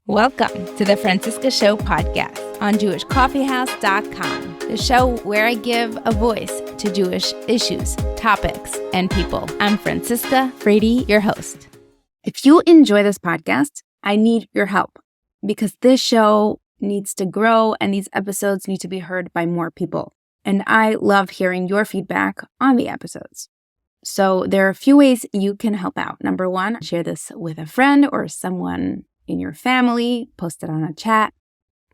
Welcome to the Franciska Show podcast on JewishCoffeehouse.com, the show where I give a voice to Jewish issues, topics, and people. I'm Franciska Frady, your host. If you enjoy this podcast, I need your help because this show needs to grow and these episodes need to be heard by more people. And I love hearing your feedback on the episodes. So there are a few ways you can help out. Number one, share this with a friend or someone in your family, post it on a chat.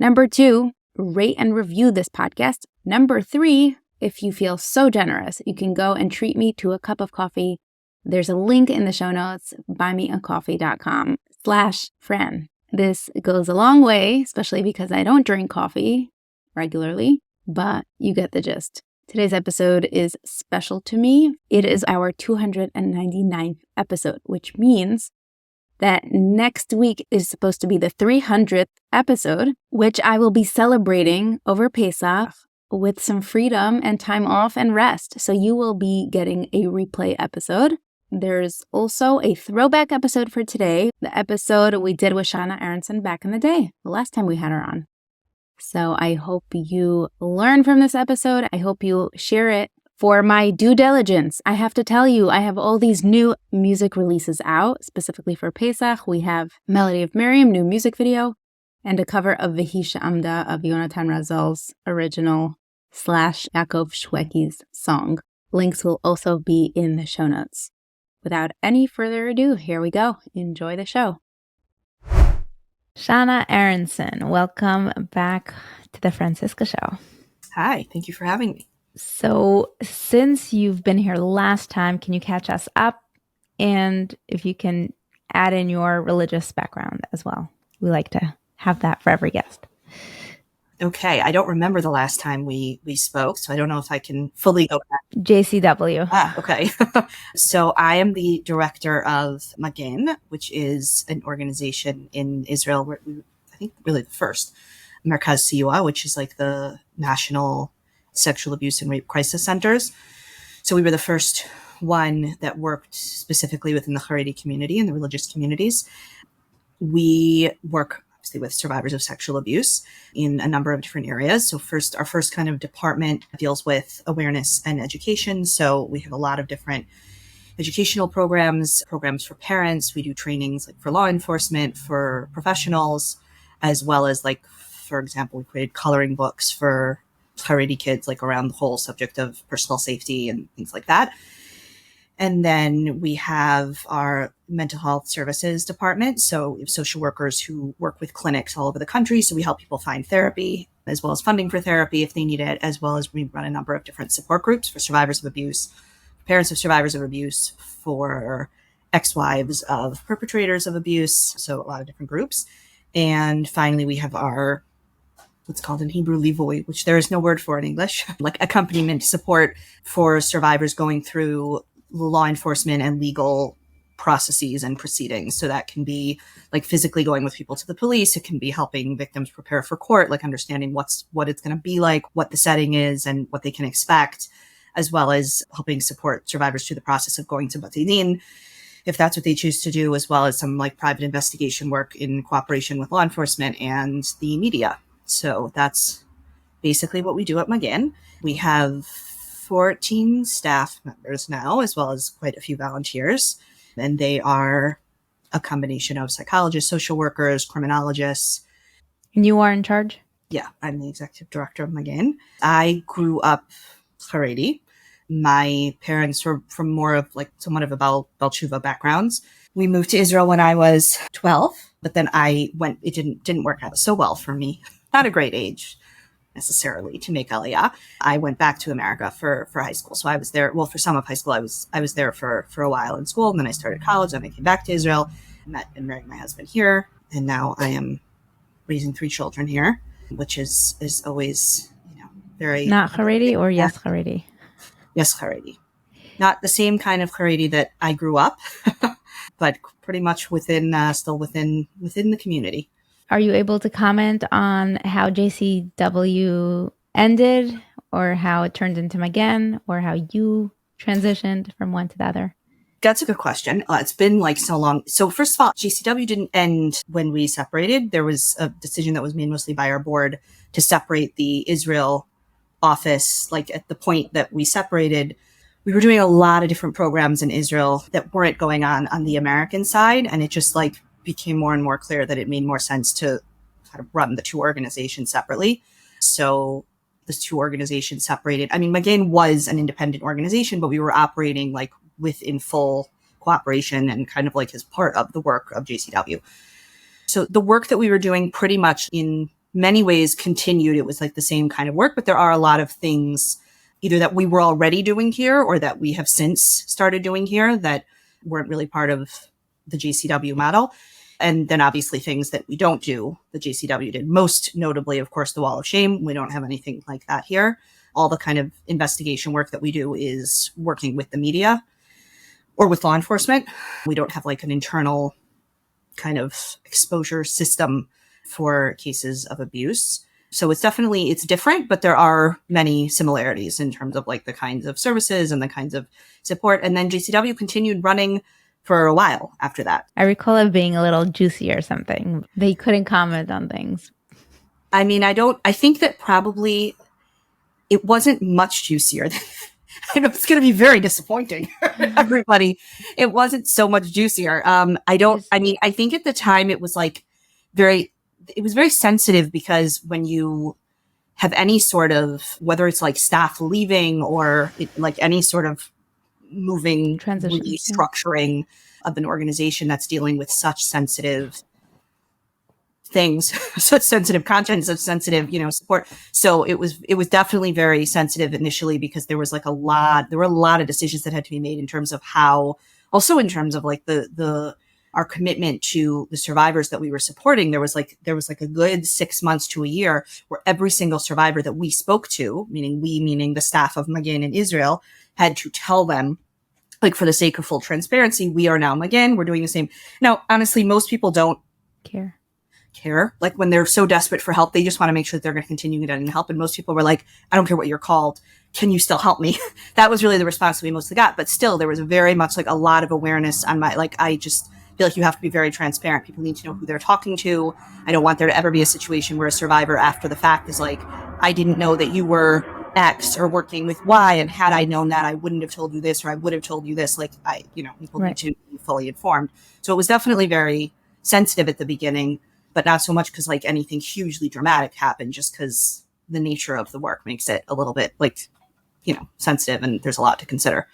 Number two, rate and review this podcast. Number three, if you feel so generous, you can go and treat me to a cup of coffee. There's a link in the show notes, buymeacoffee.com/Fran. This goes a long way, especially because I don't drink coffee regularly, but you get the gist. Today's episode is special to me. It is our 299th episode, which means that next week is supposed to be the 300th episode, which I will be celebrating over Pesach with some freedom and time off and rest. So you will be getting a replay episode. There's also a throwback episode for today, the episode we did with Shana Aaronson back in the day, the last time we had her on. So I hope you learn from this episode. I hope you share it. For my due diligence, I have to tell you, I have all these new music releases out, specifically for Pesach. We have Melody of Miriam, new music video, and a cover of Vehi She'amda of Yonatan Razal's original / Yaakov Shwekey's song. Links will also be in the show notes. Without any further ado, here we go. Enjoy the show. Shana Aaronson, welcome back to the Franciska Show. Hi, thank you for having me. So since you've been here last time, can you catch us up? And if you can add in your religious background as well. We like to have that for every guest. Okay, I don't remember the last time we spoke, so I don't know if I can fully go back. JCW. Okay. So I am the director of Magen, which is an organization in Israel, I think really the first, Merkaz Siyua, which is like the national sexual abuse and rape crisis centers. So we were the first one that worked specifically within the Haredi community and the religious communities. We work obviously with survivors of sexual abuse in a number of different areas. So our first kind of department deals with awareness and education. So we have a lot of different educational programs for parents. We do trainings like for law enforcement, for professionals, as well as like, for example, we created coloring books for Haredi kids, like around the whole subject of personal safety and things like that. And then we have our mental health services department. So we have social workers who work with clinics all over the country. So we help people find therapy, as well as funding for therapy if they need it, as well as we run a number of different support groups for survivors of abuse, parents of survivors of abuse, for ex-wives of perpetrators of abuse. So a lot of different groups. And finally, we have our what's called in Hebrew livoy, which there is no word for in English, like accompaniment support for survivors going through law enforcement and legal processes and proceedings. So that can be like physically going with people to the police. It can be helping victims prepare for court, like understanding what it's going to be like, what the setting is and what they can expect, as well as helping support survivors through the process of going to Bati Din, if that's what they choose to do, as well as some like private investigation work in cooperation with law enforcement and the media. So that's basically what we do at Magen. We have 14 staff members now, as well as quite a few volunteers. And they are a combination of psychologists, social workers, criminologists. And you are in charge? Yeah, I'm the executive director of Magen. I grew up Haredi. My parents were from more of like somewhat of a Bal Tshuva backgrounds. We moved to Israel when I was 12, but then it didn't work out so well for me. Not a great age necessarily to make Aliyah. I went back to America for high school. So I was there, well, for some of high school, I was there for a while in school. And then I started college. Then I came back to Israel, met and married my husband here. And now I am raising 3 children here, which is always, very... Not Haredi or yes Haredi? Yes, Haredi. Not the same kind of Haredi that I grew up, but pretty much still within the community. Are you able to comment on how JCW ended or how it turned into Magen or how you transitioned from one to the other? That's a good question. It's been like so long. So first of all, JCW didn't end when we separated. There was a decision that was made mostly by our board to separate the Israel office. Like at the point that we separated, we were doing a lot of different programs in Israel that weren't going on the American side. And it just like became more and more clear that it made more sense to kind of run the two organizations separately. So the two organizations separated. I mean, Magain was an independent organization, but we were operating like within full cooperation and kind of like as part of the work of JCW. So the work that we were doing pretty much in many ways continued. It was like the same kind of work, but there are a lot of things either that we were already doing here or that we have since started doing here that weren't really part of the JCW model. And then obviously things that we don't do, the JCW did. Most notably, of course, the Wall of Shame. We don't have anything like that here. All the kind of investigation work that we do is working with the media or with law enforcement. We don't have like an internal kind of exposure system for cases of abuse. So it's different, but there are many similarities in terms of like the kinds of services and the kinds of support. And then JCW continued running for a while after that. I recall it being a little juicy or something. They couldn't comment on things. I mean, I think that probably it wasn't much juicier. I know it's going to be very disappointing for everybody. It wasn't so much juicier. I think at the time it was like it was very sensitive because when you have any sort of, whether it's like staff leaving or like any sort of moving, transition, restructuring of an organization that's dealing with such sensitive things, such sensitive content, such sensitive, support. So it was definitely very sensitive initially because there were a lot of decisions that had to be made in terms of how, also in terms of like our commitment to the survivors that we were supporting. There was like a good 6 months to a year where every single survivor that we spoke to, meaning the staff of Magain in Israel, had to tell them, like, for the sake of full transparency, we are now Magain. We're doing the same. Now, honestly, most people don't care. Like when they're so desperate for help, they just want to make sure that they're going to continue getting help. And most people were like, I don't care what you're called. Can you still help me? That was really the response that we mostly got. But still, there was very much like a lot of awareness on I just feel like you have to be very transparent. People need to know who they're talking to. I don't want there to ever be a situation where a survivor after the fact is like, I didn't know that you were X or working with Y. And had I known that, I wouldn't have told you this, or I would have told you this. Like people need to be fully informed. So it was definitely very sensitive at the beginning, but not so much because like anything hugely dramatic happened, just because the nature of the work makes it a little bit sensitive and there's a lot to consider.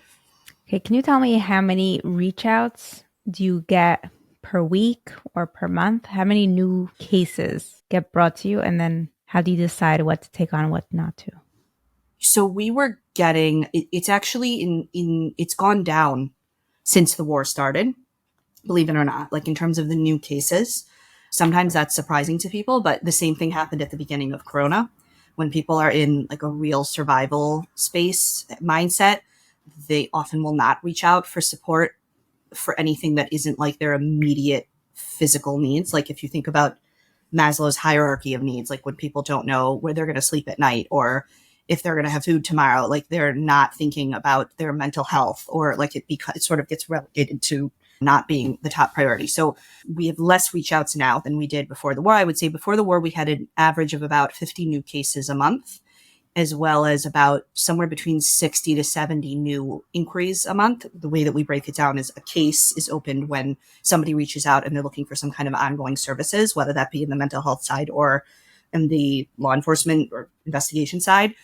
Okay. Can you tell me how many reach outs do you get per week or per month? How many new cases get brought to you? And then how do you decide what to take on and what not to? So we were getting, it's actually it's gone down since the war started, believe it or not, like in terms of the new cases. Sometimes that's surprising to people, but the same thing happened at the beginning of Corona. When people are in like a real survival space mindset, they often will not reach out for support for anything that isn't like their immediate physical needs. Like if you think about Maslow's hierarchy of needs, like when people don't know where they're going to sleep at night or if they're going to have food tomorrow, like they're not thinking about their mental health, or like it sort of gets relegated to not being the top priority. So we have less reach outs now than we did before the war. I would say before the war, we had an average of about 50 new cases a month, as well as about somewhere between 60 to 70 new inquiries a month. The way that we break it down is a case is opened when somebody reaches out and they're looking for some kind of ongoing services, whether that be in the mental health side or in the law enforcement or investigation side.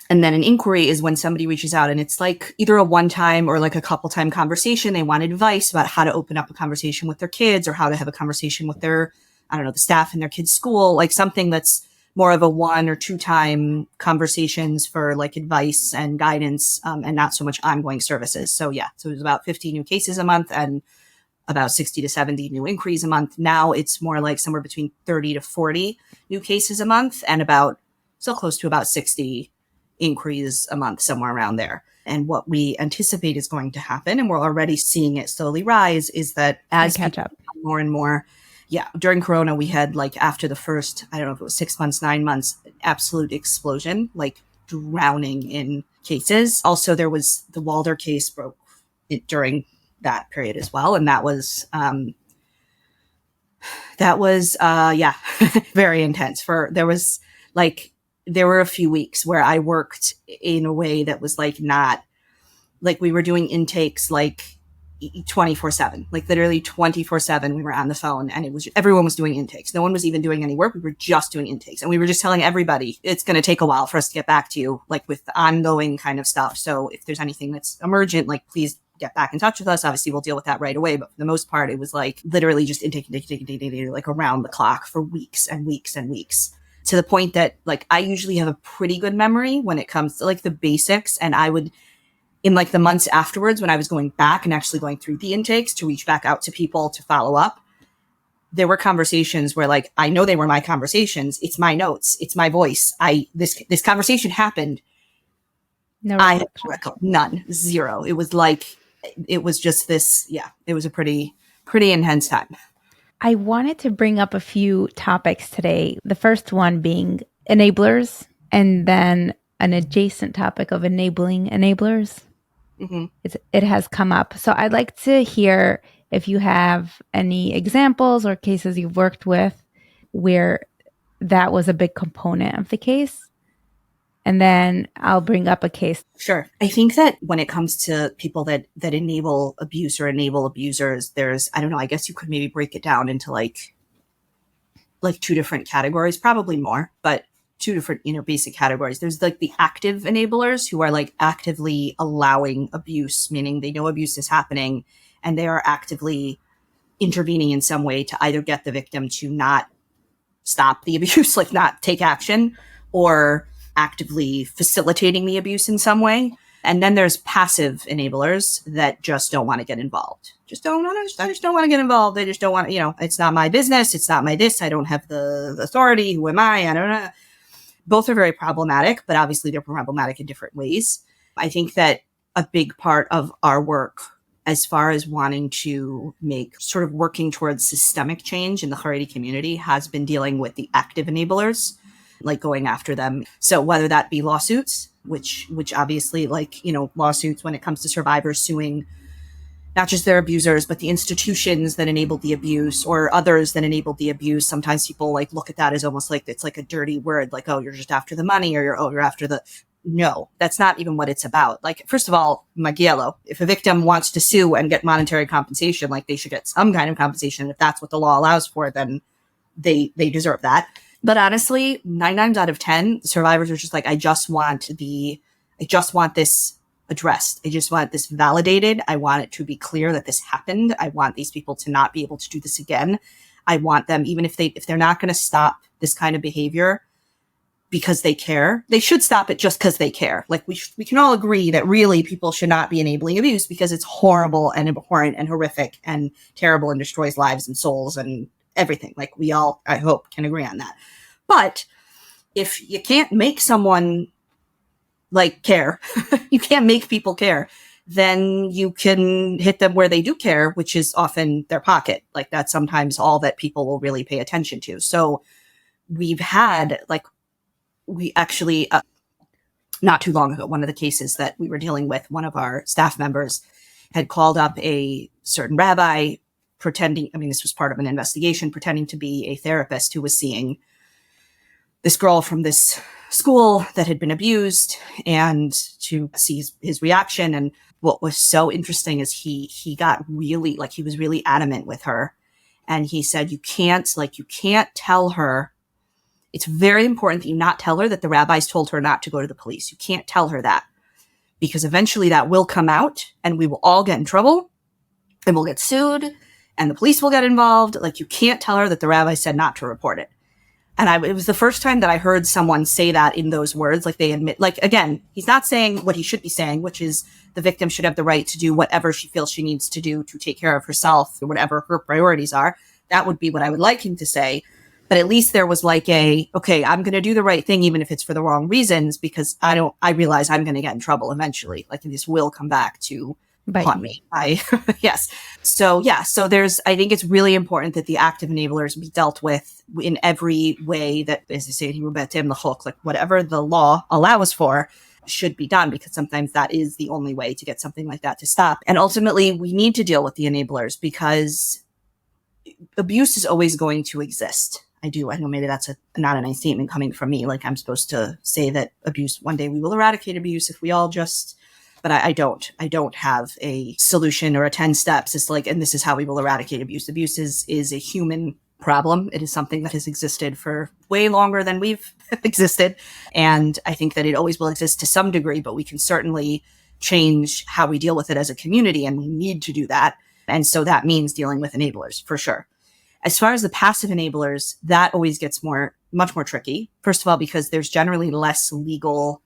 And then an inquiry is when somebody reaches out and it's like either a one-time or like a couple-time conversation. They want advice about how to open up a conversation with their kids or how to have a conversation with their, the staff in their kids' school, like something that's more of a 1 or 2 time conversations for like advice and guidance, and not so much ongoing services. So yeah, so it was about 50 new cases a month and about 60 to 70 new inquiries a month. Now it's more like somewhere between 30 to 40 new cases a month and still close to about 60 inquiries a month, somewhere around there. And what we anticipate is going to happen, and we're already seeing it slowly rise, is that as catch up more and more. Yeah. During Corona, we had like after the first, I don't know if it was 6 months, 9 months, absolute explosion, like drowning in cases. Also, there was the Walder case broke during that period as well. And that was yeah, very intense. There were a few weeks where I worked in a way that was like not like we were doing intakes like 24/7, like literally 24/7. We were on the phone and everyone was doing intakes. No one was even doing any work. We were just doing intakes and we were just telling everybody it's going to take a while for us to get back to you, like with ongoing kind of stuff. So if there's anything that's emergent, like please get back in touch with us. Obviously we'll deal with that right away. But for the most part, it was like literally just intake, like around the clock for weeks and weeks and weeks, to the point that like I usually have a pretty good memory when it comes to like the basics. And I would, in like the months afterwards, when I was going back and actually going through the intakes to reach back out to people to follow up, there were conversations where like, I know they were my conversations. It's my notes. It's my voice. This conversation happened. No, I have none, zero. It was just this. Yeah, it was a pretty intense time. I wanted to bring up a few topics today. The first one being enablers, and then an adjacent topic of enabling enablers. Mm-hmm. It has come up. So I'd like to hear if you have any examples or cases you've worked with where that was a big component of the case. And then I'll bring up a case. Sure. I think that when it comes to people that enable abuse or enable abusers, there's, I don't know, I guess you could maybe break it down into like two different categories, probably more, but two different, basic categories. There's like the active enablers who are like actively allowing abuse, meaning they know abuse is happening and they are actively intervening in some way to either get the victim to not stop the abuse, like not take action, or actively facilitating the abuse in some way. And then there's passive enablers that just don't want to get involved. I just don't want to get involved. They just don't want to, it's not my business. It's not my this. I don't have the authority. Who am I? I don't know. Both are very problematic, but obviously they're problematic in different ways. I think that a big part of our work, as far as wanting to make sort of working towards systemic change in the Haredi community, has been dealing with the active enablers, like going after them. So whether that be lawsuits, which obviously lawsuits when it comes to survivors suing not just their abusers, but the institutions that enabled the abuse or others that enabled the abuse. Sometimes people like look at that as almost like it's like a dirty word, like, oh, you're just after the money, or you're after the. No, that's not even what it's about. Like, first of all, Magiello, if a victim wants to sue and get monetary compensation, like they should get some kind of compensation. If that's what the law allows for, then they deserve that. But honestly, 9 times out of 10, survivors are just like, I just want this addressed. I just want this validated. I want it to be clear that this happened. I want these people to not be able to do this again. I want them, even if they're not going to stop this kind of behavior because they care, they should stop it just because they care. Like we can all agree that really people should not be enabling abuse because it's horrible and abhorrent and horrific and terrible and destroys lives and souls and everything. Like we all, I hope, can agree on that. But if you can't make someone like care, you can't make people care, then you can hit them where they do care, which is often their pocket. Like that's sometimes all that people will really pay attention to. So we've had we actually, not too long ago, one of the cases that we were dealing with, one of our staff members had called up a certain rabbi pretending, this was part of an investigation, pretending to be a therapist who was seeing this girl from this school that had been abused and to see his reaction. And what was so interesting is he got really, he was really adamant with her. And he said, you can't tell her. It's very important that you not tell her that the rabbis told her not to go to the police. You can't tell her that because eventually that will come out and we will all get in trouble and we'll get sued and the police will get involved. Like you can't tell her that the rabbi said not to report it. And it was the first time that I heard someone say that in those words. Like they admit, again, he's not saying what he should be saying, which is the victim should have the right to do whatever she feels she needs to do to take care of herself or whatever her priorities are. That would be what I would like him to say. But at least there was okay, I'm going to do the right thing, even if it's for the wrong reasons, because I realize I'm going to get in trouble eventually. This will come back to haunt me. Yes. So I think it's really important that the active enablers be dealt with in every way that, as they say, the hook, whatever the law allows for. should be done, because sometimes that is the only way to get something like that to stop. And ultimately, we need to deal with the enablers, because abuse is always going to exist. I know maybe that's not a nice statement coming from me. Like I'm supposed to say that abuse, one day we will eradicate abuse if we all just, but I don't have a solution or a 10 steps. It's like, and this is how we will eradicate abuse. Abuse is a human problem. It is something that has existed for way longer than we've existed. And I think that it always will exist to some degree, but we can certainly change how we deal with it as a community, and we need to do that. And so that means dealing with enablers for sure. As far as the passive enablers, that always gets much more tricky. First of all, because there's generally less legal,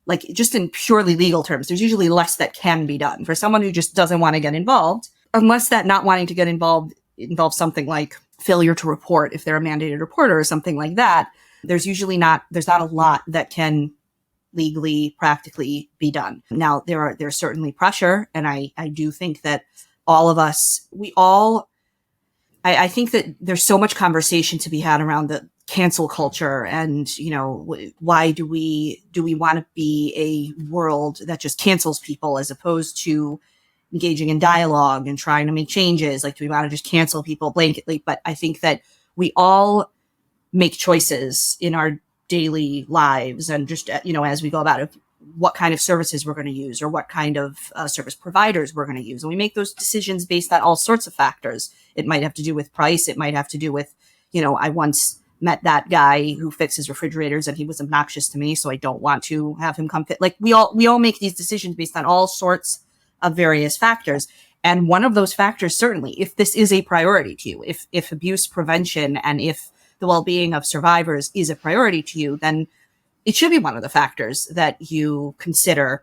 like just in purely legal terms, there's usually less that can be done for someone who just doesn't want to get involved, unless that not wanting to get involved involves something like failure to report if they're a mandated reporter or something like that. There's not a lot that can legally, practically be done. Now, there's certainly pressure. And I do think that all of us, I think that there's so much conversation to be had around the cancel culture. And, why do we want to be a world that just cancels people as opposed to engaging in dialogue and trying to make changes? Like, do we want to just cancel people blanketly? But I think that we all make choices in our daily lives, and just, as we go about it, what kind of services we're going to use, or what kind of service providers we're going to use. And we make those decisions based on all sorts of factors. It might have to do with price. It might have to do with, I once met that guy who fixes refrigerators and he was obnoxious to me, so I don't want to have him come fit. Like we all make these decisions based on all sorts of various factors. And one of those factors, certainly, if this is a priority to you, if abuse prevention and if the well-being of survivors is a priority to you, then it should be one of the factors that you consider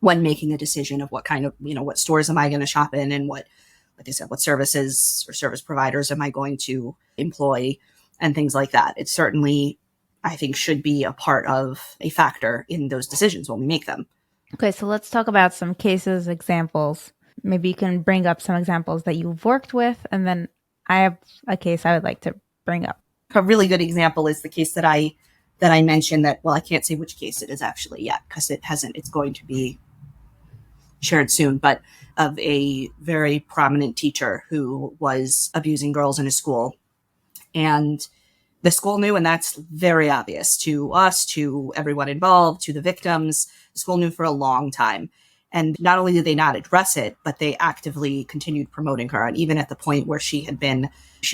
when making a decision of what kind of, what stores am I going to shop in, and what services or service providers am I going to employ, and things like that. It certainly, I think, should be a part of a factor in those decisions when we make them. Okay, so let's talk about some cases, examples. Maybe you can bring up some examples that you've worked with, and then I have a case I would like to bring up. A really good example is the case that I mentioned that, well, I can't say which case it is actually yet, because it's going to be shared soon, but of a very prominent teacher who was abusing girls in a school. And the school knew, and that's very obvious to us, to everyone involved, to the victims. The school knew for a long time. And not only did they not address it, but they actively continued promoting her. And even at the point where she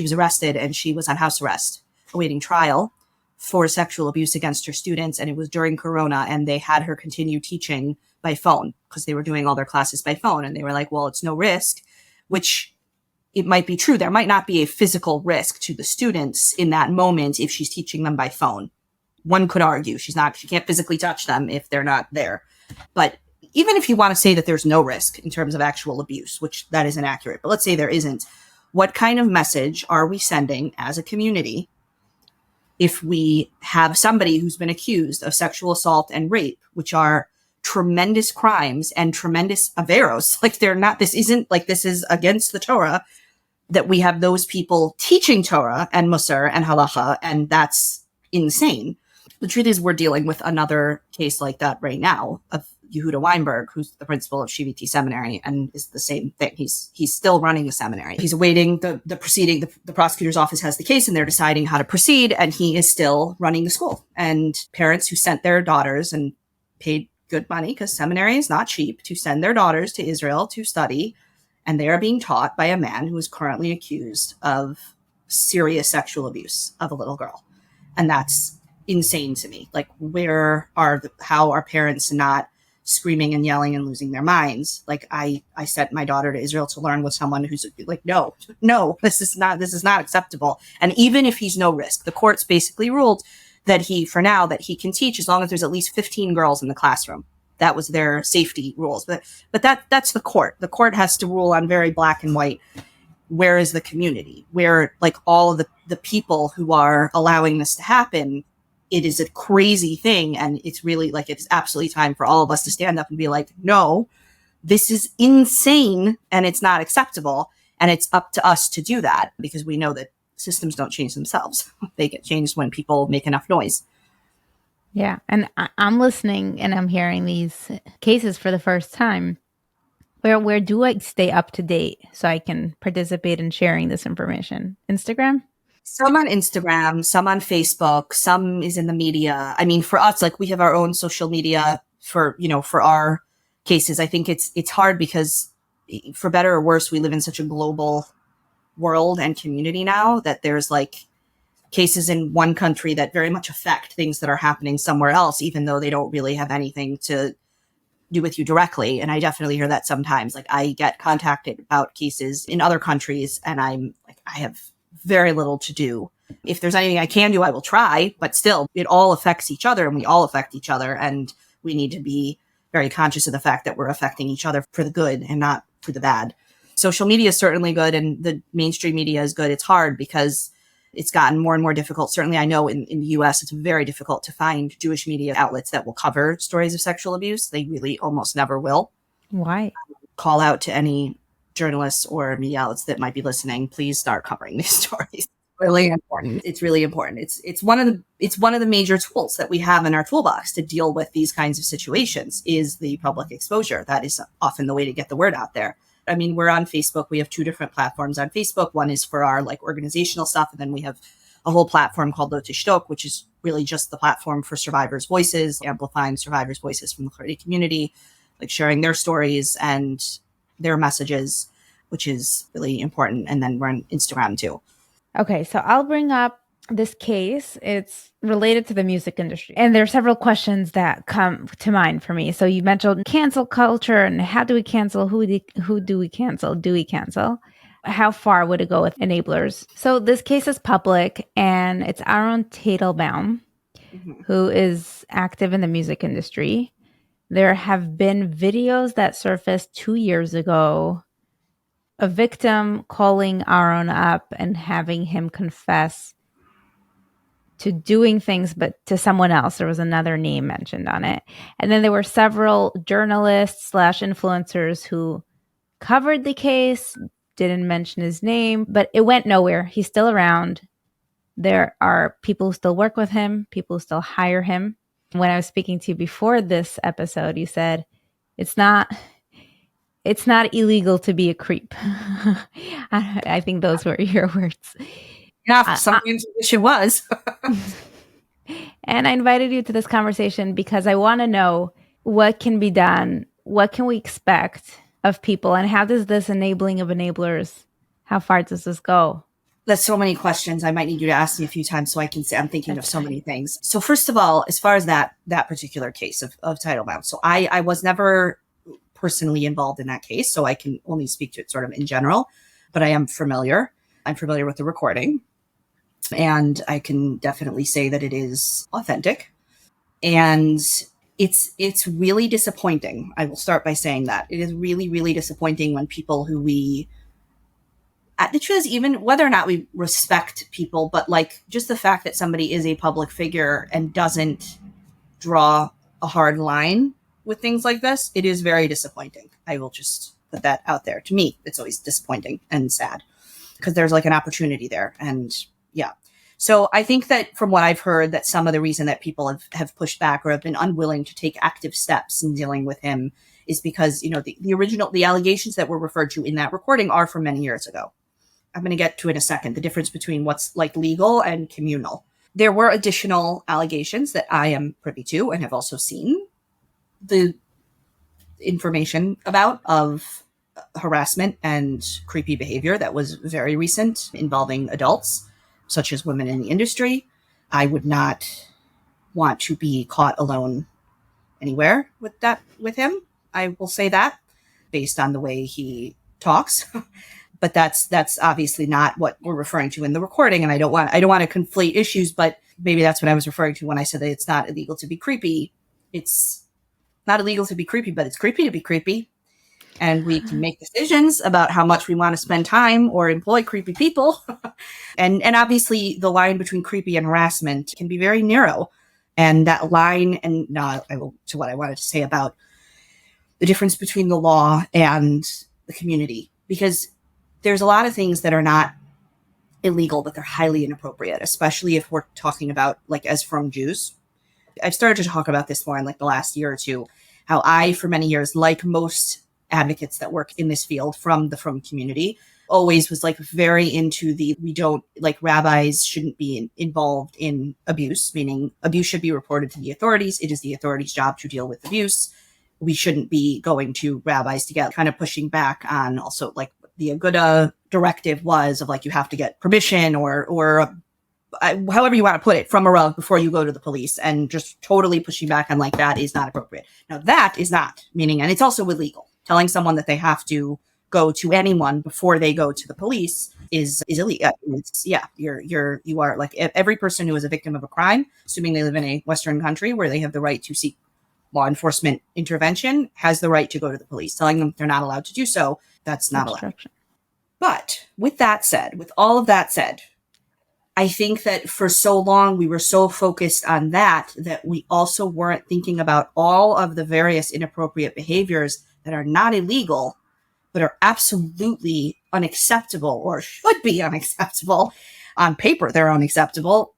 was arrested and she was on house arrest, awaiting trial for sexual abuse against her students. And it was during Corona, and they had her continue teaching by phone, because they were doing all their classes by phone. And they were like, well, it's no risk, which it might be true. There might not be a physical risk to the students in that moment if she's teaching them by phone. One could argue she can't physically touch them if they're not there. But even if you want to say that there's no risk in terms of actual abuse, which that isn't accurate, but let's say there isn't, what kind of message are we sending as a community if we have somebody who's been accused of sexual assault and rape, which are tremendous crimes and tremendous averos? Like this is against the Torah, that we have those people teaching Torah and Musar and Halacha, and that's insane. The truth is, we're dealing with another case like that right now of Yehuda Weinberg, who's the principal of Shiviti Seminary, and is the same thing. He's still running the seminary. He's awaiting the proceeding. The prosecutor's office has the case, and they're deciding how to proceed, and he is still running the school. And parents who sent their daughters and paid good money, because seminary is not cheap, to send their daughters to Israel to study, and they are being taught by a man who is currently accused of serious sexual abuse of a little girl. And that's insane to me. Like, how are parents not screaming and yelling and losing their minds? Like, I sent my daughter to Israel to learn with someone who's like, no, this is not acceptable. And even if he's no risk, the courts basically ruled that he can teach as long as there's at least 15 girls in the classroom. That was their safety rules. But that's the court. The court has to rule on very black and white. Where is the community? Where, like, all of the people who are allowing this to happen? It is a crazy thing. And it's really, like, it's absolutely time for all of us to stand up and be like, no, this is insane and it's not acceptable. And it's up to us to do that, because we know that systems don't change themselves. They get changed when people make enough noise. Yeah. And I'm listening and I'm hearing these cases for the first time. Where do I stay up to date so I can participate in sharing this information? Instagram? Some on Instagram, some on Facebook, some is in the media. I mean, for us, like we have our own social media for, for our cases. I think it's hard because for better or worse, we live in such a global world and community now that there's like cases in one country that very much affect things that are happening somewhere else, even though they don't really have anything to do with you directly. And I definitely hear that sometimes. Like I get contacted about cases in other countries and I'm like, I have very little to do. If there's anything I can do, I will try, but still it all affects each other and we all affect each other. And we need to be very conscious of the fact that we're affecting each other for the good and not for the bad. Social media is certainly good and the mainstream media is good. It's hard because it's gotten more and more difficult. Certainly, I know in the US, it's very difficult to find Jewish media outlets that will cover stories of sexual abuse. They really almost never will. Why? Call out to any journalists or media outlets that might be listening. Please start covering these stories. Really important. It's really important. It's one of the major tools that we have in our toolbox to deal with these kinds of situations is the public exposure. That is often the way to get the word out there. I mean, we're on Facebook. We have two different platforms on Facebook. One is for our like organizational stuff. And then we have a whole platform called Lo Tishtok, which is really just the platform for survivors' voices, amplifying survivors' voices from the Haredi community, like sharing their stories and their messages, which is really important. And then we're on Instagram too. Okay, so I'll bring up this case. It's related to the music industry. And there are several questions that come to mind for me. So you mentioned cancel culture and how do we cancel? Who do we cancel? Do we cancel? How far would it go with enablers? So this case is public and it's Aaron Tadelbaum, who is active in the music industry. There have been videos that surfaced 2 years ago, a victim calling Aaron up and having him confess to doing things, but to someone else. There was another name mentioned on it. And then there were several journalists / influencers who covered the case, didn't mention his name, but it went nowhere. He's still around. There are people who still work with him, people who still hire him. When I was speaking to you before this episode, you said it's not illegal to be a creep. I think those were your words. Yeah, sometimes I wish it was. And I invited you to this conversation because I want to know what can be done, what can we expect of people, and how does this enabling of enablers, how far does this go? That's so many questions. I might need you to ask me a few times so I can say I'm thinking of so many things. So first of all, as far as that particular case of Teitelbaum, so I was never personally involved in that case, so I can only speak to it sort of in general, but I am familiar. I'm familiar with the recording, and I can definitely say that it is authentic. And it's really disappointing. I will start by saying that. It is really, really disappointing when people who we the truth is, even whether or not we respect people, but like just the fact that somebody is a public figure and doesn't draw a hard line with things like this, it is very disappointing. I will just put that out there. To me, it's always disappointing and sad because there's like an opportunity there. And yeah. So I think that from what I've heard, that some of the reason that people have pushed back or have been unwilling to take active steps in dealing with him is because, the allegations that were referred to in that recording are from many years ago. I'm going to get to in a second, the difference between what's like legal and communal. There were additional allegations that I am privy to and have also seen the information about of harassment and creepy behavior that was very recent involving adults, such as women in the industry. I would not want to be caught alone anywhere with him. I will say that based on the way he talks. But that's obviously not what we're referring to in the recording. And I don't want to conflate issues, but maybe that's what I was referring to when I said that it's not illegal to be creepy. It's not illegal to be creepy, but it's creepy to be creepy. And we can make decisions about how much we want to spend time or employ creepy people. and obviously the line between creepy and harassment can be very narrow. And that line, and now I will to what I wanted to say about the difference between the law and the community, because there's a lot of things that are not illegal, but they're highly inappropriate, especially if we're talking about like as from Jews. I've started to talk about this more in like the last year or two, how I, for many years, like most advocates that work in this field from the frum community, always was like very into we don't, like, rabbis shouldn't be involved in abuse, meaning abuse should be reported to the authorities. It is the authorities' job to deal with abuse. We shouldn't be going to rabbis to get, kind of pushing back on also like the Aguda directive was of like, you have to get permission or however you want to put it from a Rav before you go to the police, and just totally pushing back on like that is not appropriate. Now that is not meaning, and it's also illegal. Telling someone that they have to go to anyone before they go to the police is illegal. You are like every person who is a victim of a crime, assuming they live in a Western country where they have the right to seek law enforcement intervention, has the right to go to the police. Telling them they're not allowed to do so, that's not allowed. But with all of that said, I think that for so long we were so focused on that we also weren't thinking about all of the various inappropriate behaviors that are not illegal, but are absolutely unacceptable, or should be unacceptable. On paper, they're unacceptable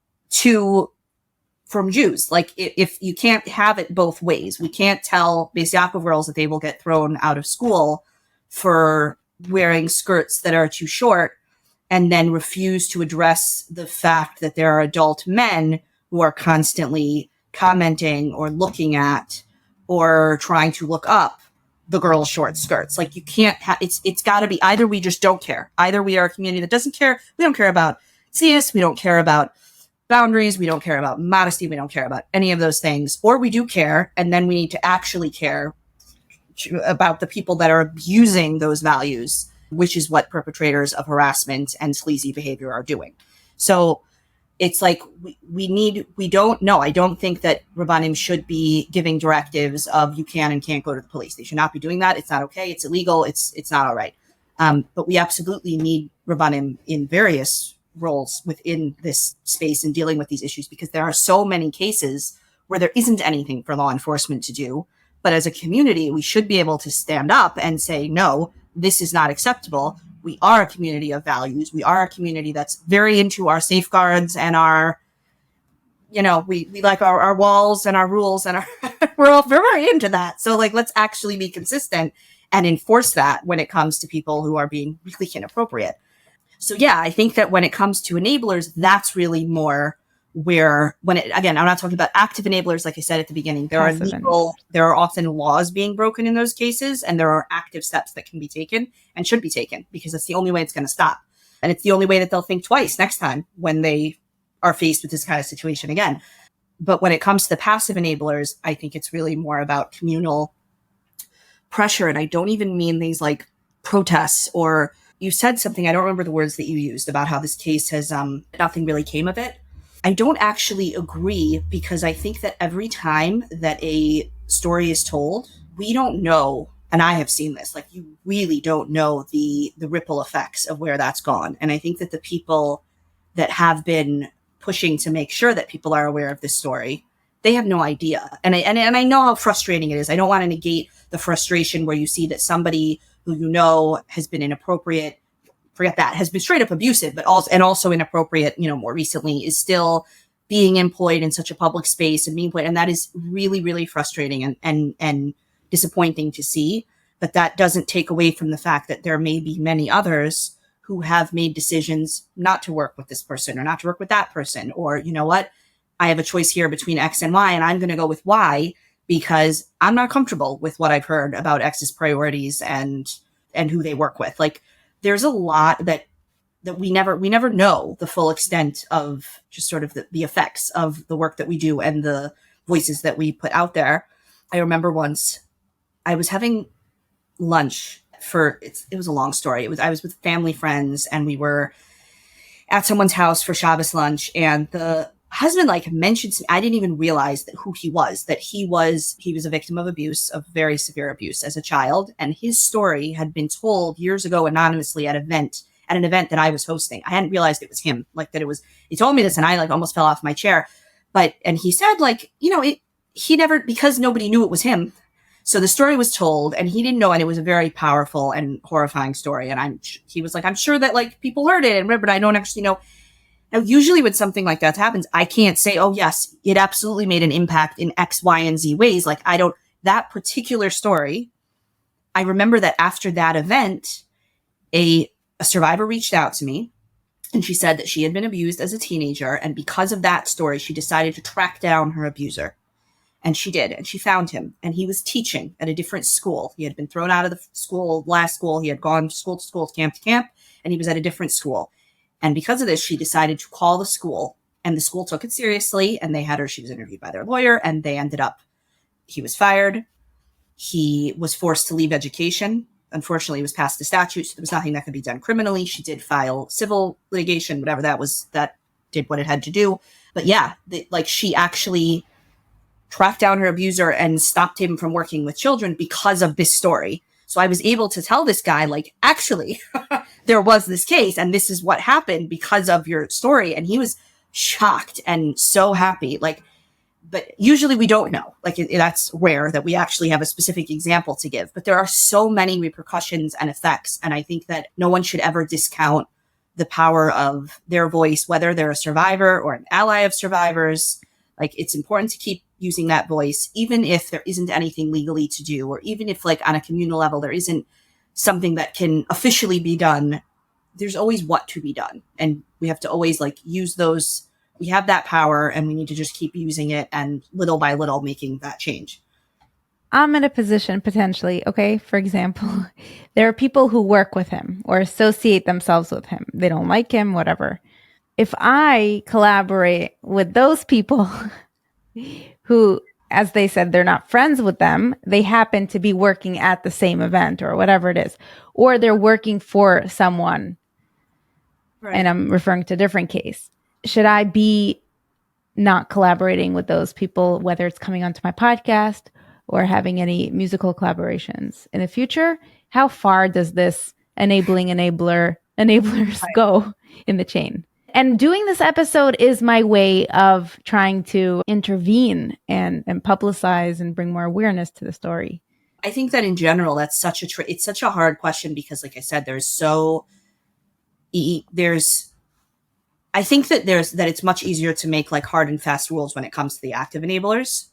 from Jews. Like, if you can't have it both ways, we can't tell Beis Yaakov girls that they will get thrown out of school for wearing skirts that are too short, and then refuse to address the fact that there are adult men who are constantly commenting or looking at or trying to look up the girls' short skirts. Like, you can't it's got to be either we just don't care. Either we are a community that doesn't care. We don't care about CS. We don't care about boundaries. We don't care about modesty. We don't care about any of those things. Or we do care, and then we need to actually care about the people that are abusing those values, which is what perpetrators of harassment and sleazy behavior are doing. So it's like we don't know. I don't think that Rabbanim should be giving directives of you can and can't go to the police. They should not be doing that. It's not okay. It's illegal. It's not all right. But we absolutely need Rabbanim in various roles within this space in dealing with these issues, because there are so many cases where there isn't anything for law enforcement to do. But as a community, we should be able to stand up and say, no, this is not acceptable. We are a community of values. We are a community that's very into our safeguards and our, we like our walls and our rules, and we're very into that. So like, let's actually be consistent and enforce that when it comes to people who are being really inappropriate. So yeah, I think that when it comes to enablers, that's really more where again, I'm not talking about active enablers. Like I said at the beginning, there are often laws being broken in those cases, and there are active steps that can be taken and should be taken, because it's the only way it's going to stop. And it's the only way that they'll think twice next time when they are faced with this kind of situation again. But when it comes to the passive enablers, I think it's really more about communal pressure. And I don't even mean things like protests, or you said something, I don't remember the words that you used, about how this case has, nothing really came of it. I don't actually agree, because I think that every time that a story is told, we don't know, and I have seen this, like, you really don't know the ripple effects of where that's gone. And I think that the people that have been pushing to make sure that people are aware of this story, they have no idea. And I know how frustrating it is. I don't want to negate the frustration where you see that somebody who has been inappropriate, forget that, has been straight up abusive, but also inappropriate, more recently, is still being employed in such a public space and being employed. And that is really, really frustrating and disappointing to see. But that doesn't take away from the fact that there may be many others who have made decisions not to work with this person or not to work with that person. Or, you know what, I have a choice here between X and Y, and I'm going to go with Y because I'm not comfortable with what I've heard about X's priorities and who they work with. Like, there's a lot that we never know the full extent of just sort of the effects of the work that we do and the voices that we put out there. I remember once I was having lunch it was a long story. I was with family friends, and we were at someone's house for Shabbos lunch, and the husband mentioned to me, I didn't even realize who he was a victim of abuse, of very severe abuse as a child. And his story had been told years ago anonymously at an event that I was hosting. I hadn't realized it was him, he told me this, and I almost fell off my chair. And he said, he never, because nobody knew it was him. So the story was told, and he didn't know, and it was a very powerful and horrifying story. And he was like, I'm sure that people heard it, but I don't actually know. Now, usually when something like that happens, I can't say, oh, yes, it absolutely made an impact in X, Y, and Z ways. Like, that particular story, I remember that after that event, a survivor reached out to me and she said that she had been abused as a teenager. And because of that story, she decided to track down her abuser. And she did. And she found him. And he was teaching at a different school. He had been thrown out of the school, last school. He had gone school to school, camp to camp, and he was at a different school. And because of this, she decided to call the school. And the school took it seriously. And she was interviewed by their lawyer. And he was fired. He was forced to leave education. Unfortunately, it was past the statute, so there was nothing that could be done criminally. She did file civil litigation, whatever that did what it had to do. But yeah, she actually tracked down her abuser and stopped him from working with children because of this story. So I was able to tell this guy, actually, there was this case and this is what happened because of your story. And he was shocked and so happy. But usually we don't know. That's rare that we actually have a specific example to give. But there are so many repercussions and effects. And I think that no one should ever discount the power of their voice, whether they're a survivor or an ally of survivors. It's important to keep using that voice, even if there isn't anything legally to do, or even if on a communal level, there isn't something that can officially be done. There's always what to be done. And we have to always use those. We have that power and we need to just keep using it and little by little making that change. I'm in a position potentially, okay, for example, there are people who work with him or associate themselves with him. They don't like him, whatever. If I collaborate with those people who, as they said, they're not friends with them, they happen to be working at the same event or whatever it is, or they're working for someone, right. And I'm referring to a different case. Should I be not collaborating with those people, whether it's coming onto my podcast or having any musical collaborations in the future? How far does this enablers go in the chain? And doing this episode is my way of trying to intervene and publicize and bring more awareness to the story. I think that in general, that's it's such a hard question because, like I said, I think that it's much easier to make hard and fast rules when it comes to the active enablers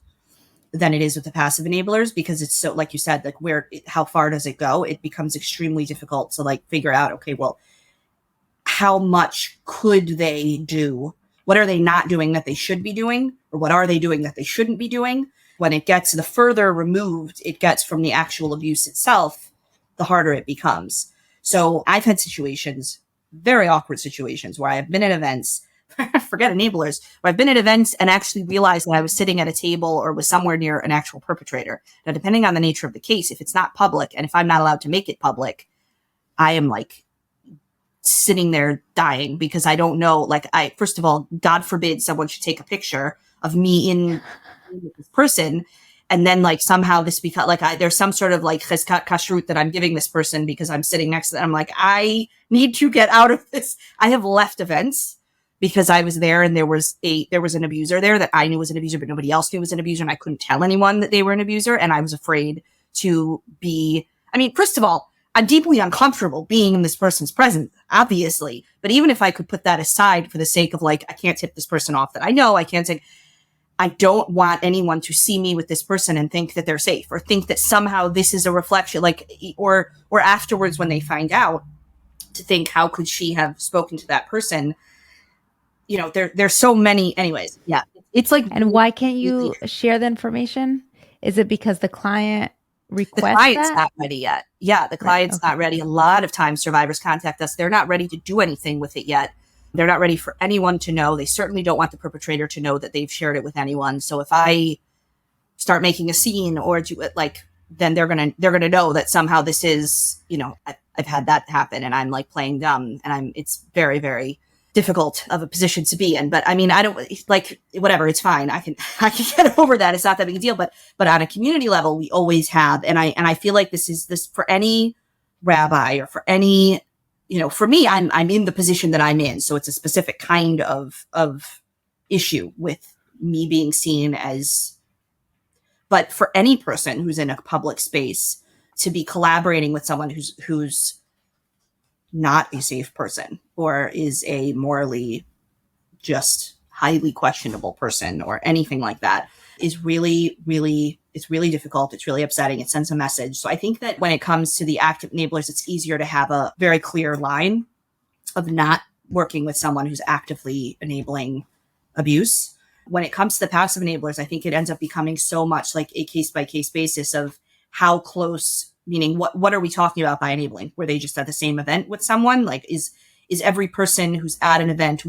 than it is with the passive enablers, because it's so, like you said, how far does it go? It becomes extremely difficult to figure out, okay, well, how much could they do? What are they not doing that they should be doing? Or what are they doing that they shouldn't be doing? When it gets the further removed it gets from the actual abuse itself, the harder it becomes. So I've had situations, very awkward situations, where I have been at events, forget enablers, where I've been at events and actually realized that I was sitting at a table or was somewhere near an actual perpetrator. Now, depending on the nature of the case, if it's not public and if I'm not allowed to make it public, I am sitting there dying because I don't know, first of all, God forbid someone should take a picture of me in this person. And then somehow this becomes there's some sort of cheskat kashrut that I'm giving this person because I'm sitting next to them. I'm I need to get out of this. I have left events because I was there and there was an abuser there that I knew was an abuser, but nobody else knew was an abuser. And I couldn't tell anyone that they were an abuser. And I was afraid to first of all, I'm deeply uncomfortable being in this person's presence, obviously. But even if I could put that aside for the sake of I can't tip this person off that I know, I can't say, I don't want anyone to see me with this person and think that they're safe or think that somehow this is a reflection, or afterwards when they find out, to think, how could she have spoken to that person? There's so many, anyways. Yeah. It's and why can't you share the information? Is it because the client requests the client's not ready yet? Yeah. The client's not ready. A lot of times survivors contact us. They're not ready to do anything with it yet. They're not ready for anyone to know. They certainly don't want the perpetrator to know that they've shared it with anyone. So if I start making a scene or do it, then they're gonna know that somehow this is, I've had that happen and I'm playing dumb, and it's very, very difficult of a position to be in. But I don't whatever, it's fine. I can get over that. It's not that big a deal. But on a community level, we always have, and I feel like this for any rabbi or for any, for me, I'm in the position that I'm in. So it's a specific kind of issue with me being seen as, but for any person who's in a public space to be collaborating with someone who's not a safe person or is a morally just highly questionable person or anything like that is really, really, it's really difficult. It's really upsetting. It sends a message. So I think that when it comes to the active enablers, it's easier to have a very clear line of not working with someone who's actively enabling abuse. When it comes to the passive enablers, I think it ends up becoming so much like a case by case basis of how close, meaning what are we talking about by enabling? Were they just at the same event with someone? Like is every person who's at an event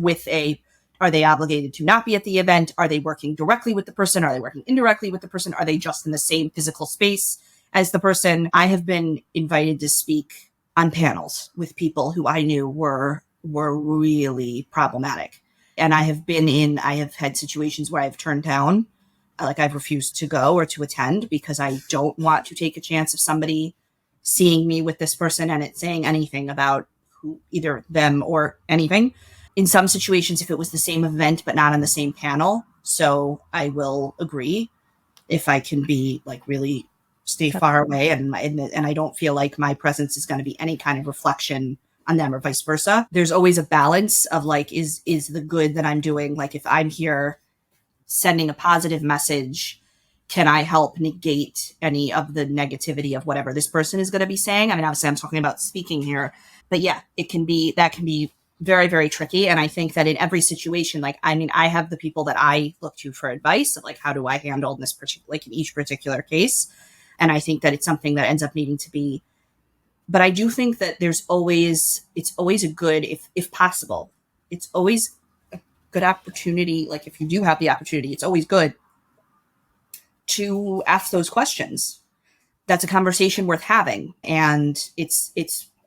are they obligated to not be at the event? Are they working directly with the person? Are they working indirectly with the person? Are they just in the same physical space as the person? I have been invited to speak on panels with people who I knew were really problematic. And I have had situations where I've turned down, like I've refused to go or to attend because I don't want to take a chance of somebody seeing me with this person and it saying anything about either them or anything. In some situations, if it was the same event but not on the same panel, so I will agree if I can be like really stay far away and I don't feel like my presence is going to be any kind of reflection on them or vice versa. There's always a balance of like, is the good that I'm doing, like if I'm here sending a positive message, can I help negate any of the negativity of whatever this person is going to be saying? I mean, obviously I'm talking about speaking here, but yeah, that can be very, very tricky. And I think that in every situation, like, I mean, I have the people that I look to for advice of like, how do I handle this particular, like in each particular case? And I think that it's something that ends up needing to be, but I do think that it's always a good, if possible, it's always a good opportunity. Like if you do have the opportunity, it's always good to ask those questions. That's a conversation worth having. And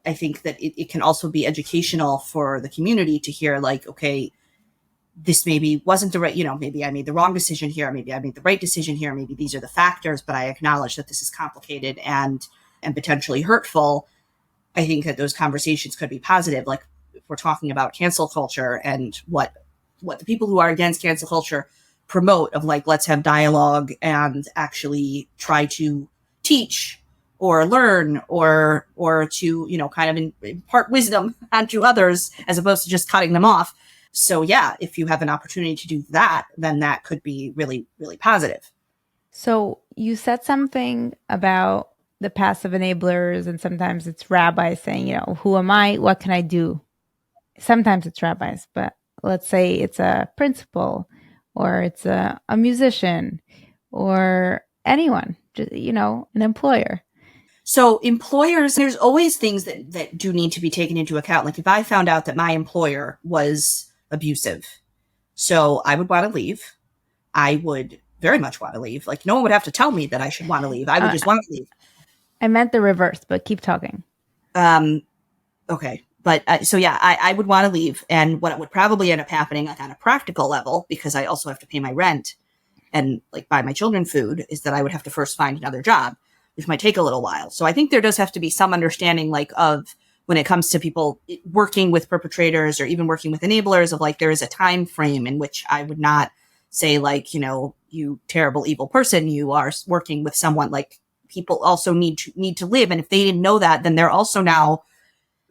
I think that it can also be educational for the community to hear like, okay, this maybe wasn't the right, maybe I made the wrong decision here. Maybe I made the right decision here. Maybe these are the factors, but I acknowledge that this is complicated and potentially hurtful. I think that those conversations could be positive. Like if we're talking about cancel culture and what the people who are against cancel culture promote of like, let's have dialogue and actually try to teach or learn or to, kind of impart wisdom onto others as opposed to just cutting them off. So yeah, if you have an opportunity to do that, then that could be really, really positive. So you said something about the passive enablers, and sometimes it's rabbis saying, who am I? What can I do? Sometimes it's rabbis, but let's say it's a principal or it's a musician or anyone, an employer. So employers, there's always things that do need to be taken into account. Like if I found out that my employer was abusive, so I would want to leave. I would very much want to leave. Like no one would have to tell me that I should want to leave. I would just want to leave. I meant the reverse, but keep talking. Okay. But so yeah, I would want to leave. And what would probably end up happening like, on a practical level, because I also have to pay my rent and like buy my children food, is that I would have to first find another job, which might take a little while. So I think there does have to be some understanding like of when it comes to people working with perpetrators or even working with enablers of like, there is a time frame in which I would not say like, you terrible, evil person, you are working with someone. Like people also need to live. And if they didn't know that, then they're also now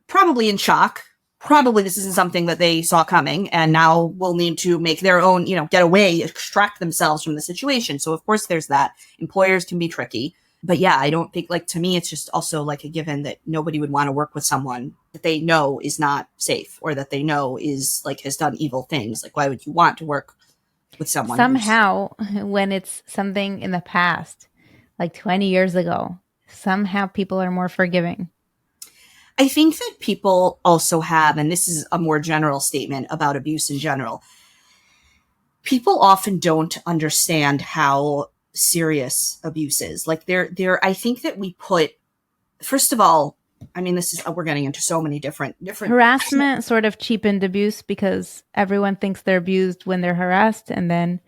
probably in shock. Probably this isn't something that they saw coming and now will need to make their own, get away, extract themselves from the situation. So of course there's that. Employers can be tricky. But yeah, I don't think like to me, it's just also like a given that nobody would want to work with someone that they know is not safe or that they know is like has done evil things. Like why would you want to work with someone? Somehow, when it's something in the past, like 20 years ago, somehow people are more forgiving. I think that people also have, and this is a more general statement about abuse in general, people often don't understand how serious abuse is. Like I think that we put, first of all, I mean, we're getting into so many different harassment sort of cheapened abuse because everyone thinks they're abused when they're harassed, and then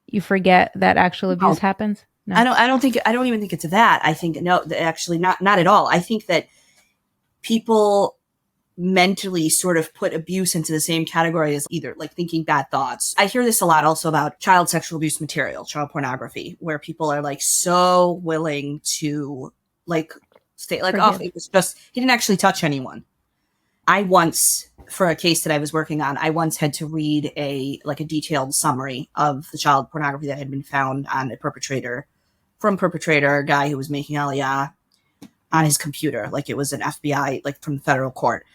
you forget that actual abuse happens. No. I don't even think it's that. I think no, actually not at all. I think that people mentally sort of put abuse into the same category as either like thinking bad thoughts. I hear this a lot also about child sexual abuse material, child pornography, where people are like so willing to like say like, oh, it was just, he didn't actually touch anyone. I once, for a case that I was working on, I once had to read a detailed summary of the child pornography that had been found on a perpetrator, a guy who was making Aliyah on his computer. Like it was an FBI, like from the federal court.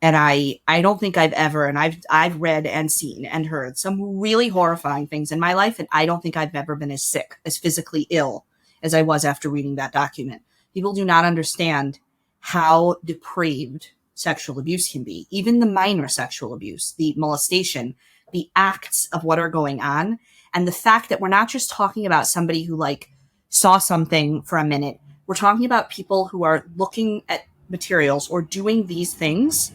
And I don't think I've ever, and I've read and seen and heard some really horrifying things in my life. And I don't think I've ever been as sick, as physically ill as I was after reading that document. People do not understand how depraved sexual abuse can be. Even the minor sexual abuse, the molestation, the acts of what are going on. And the fact that we're not just talking about somebody who like saw something for a minute. We're talking about people who are looking at materials or doing these things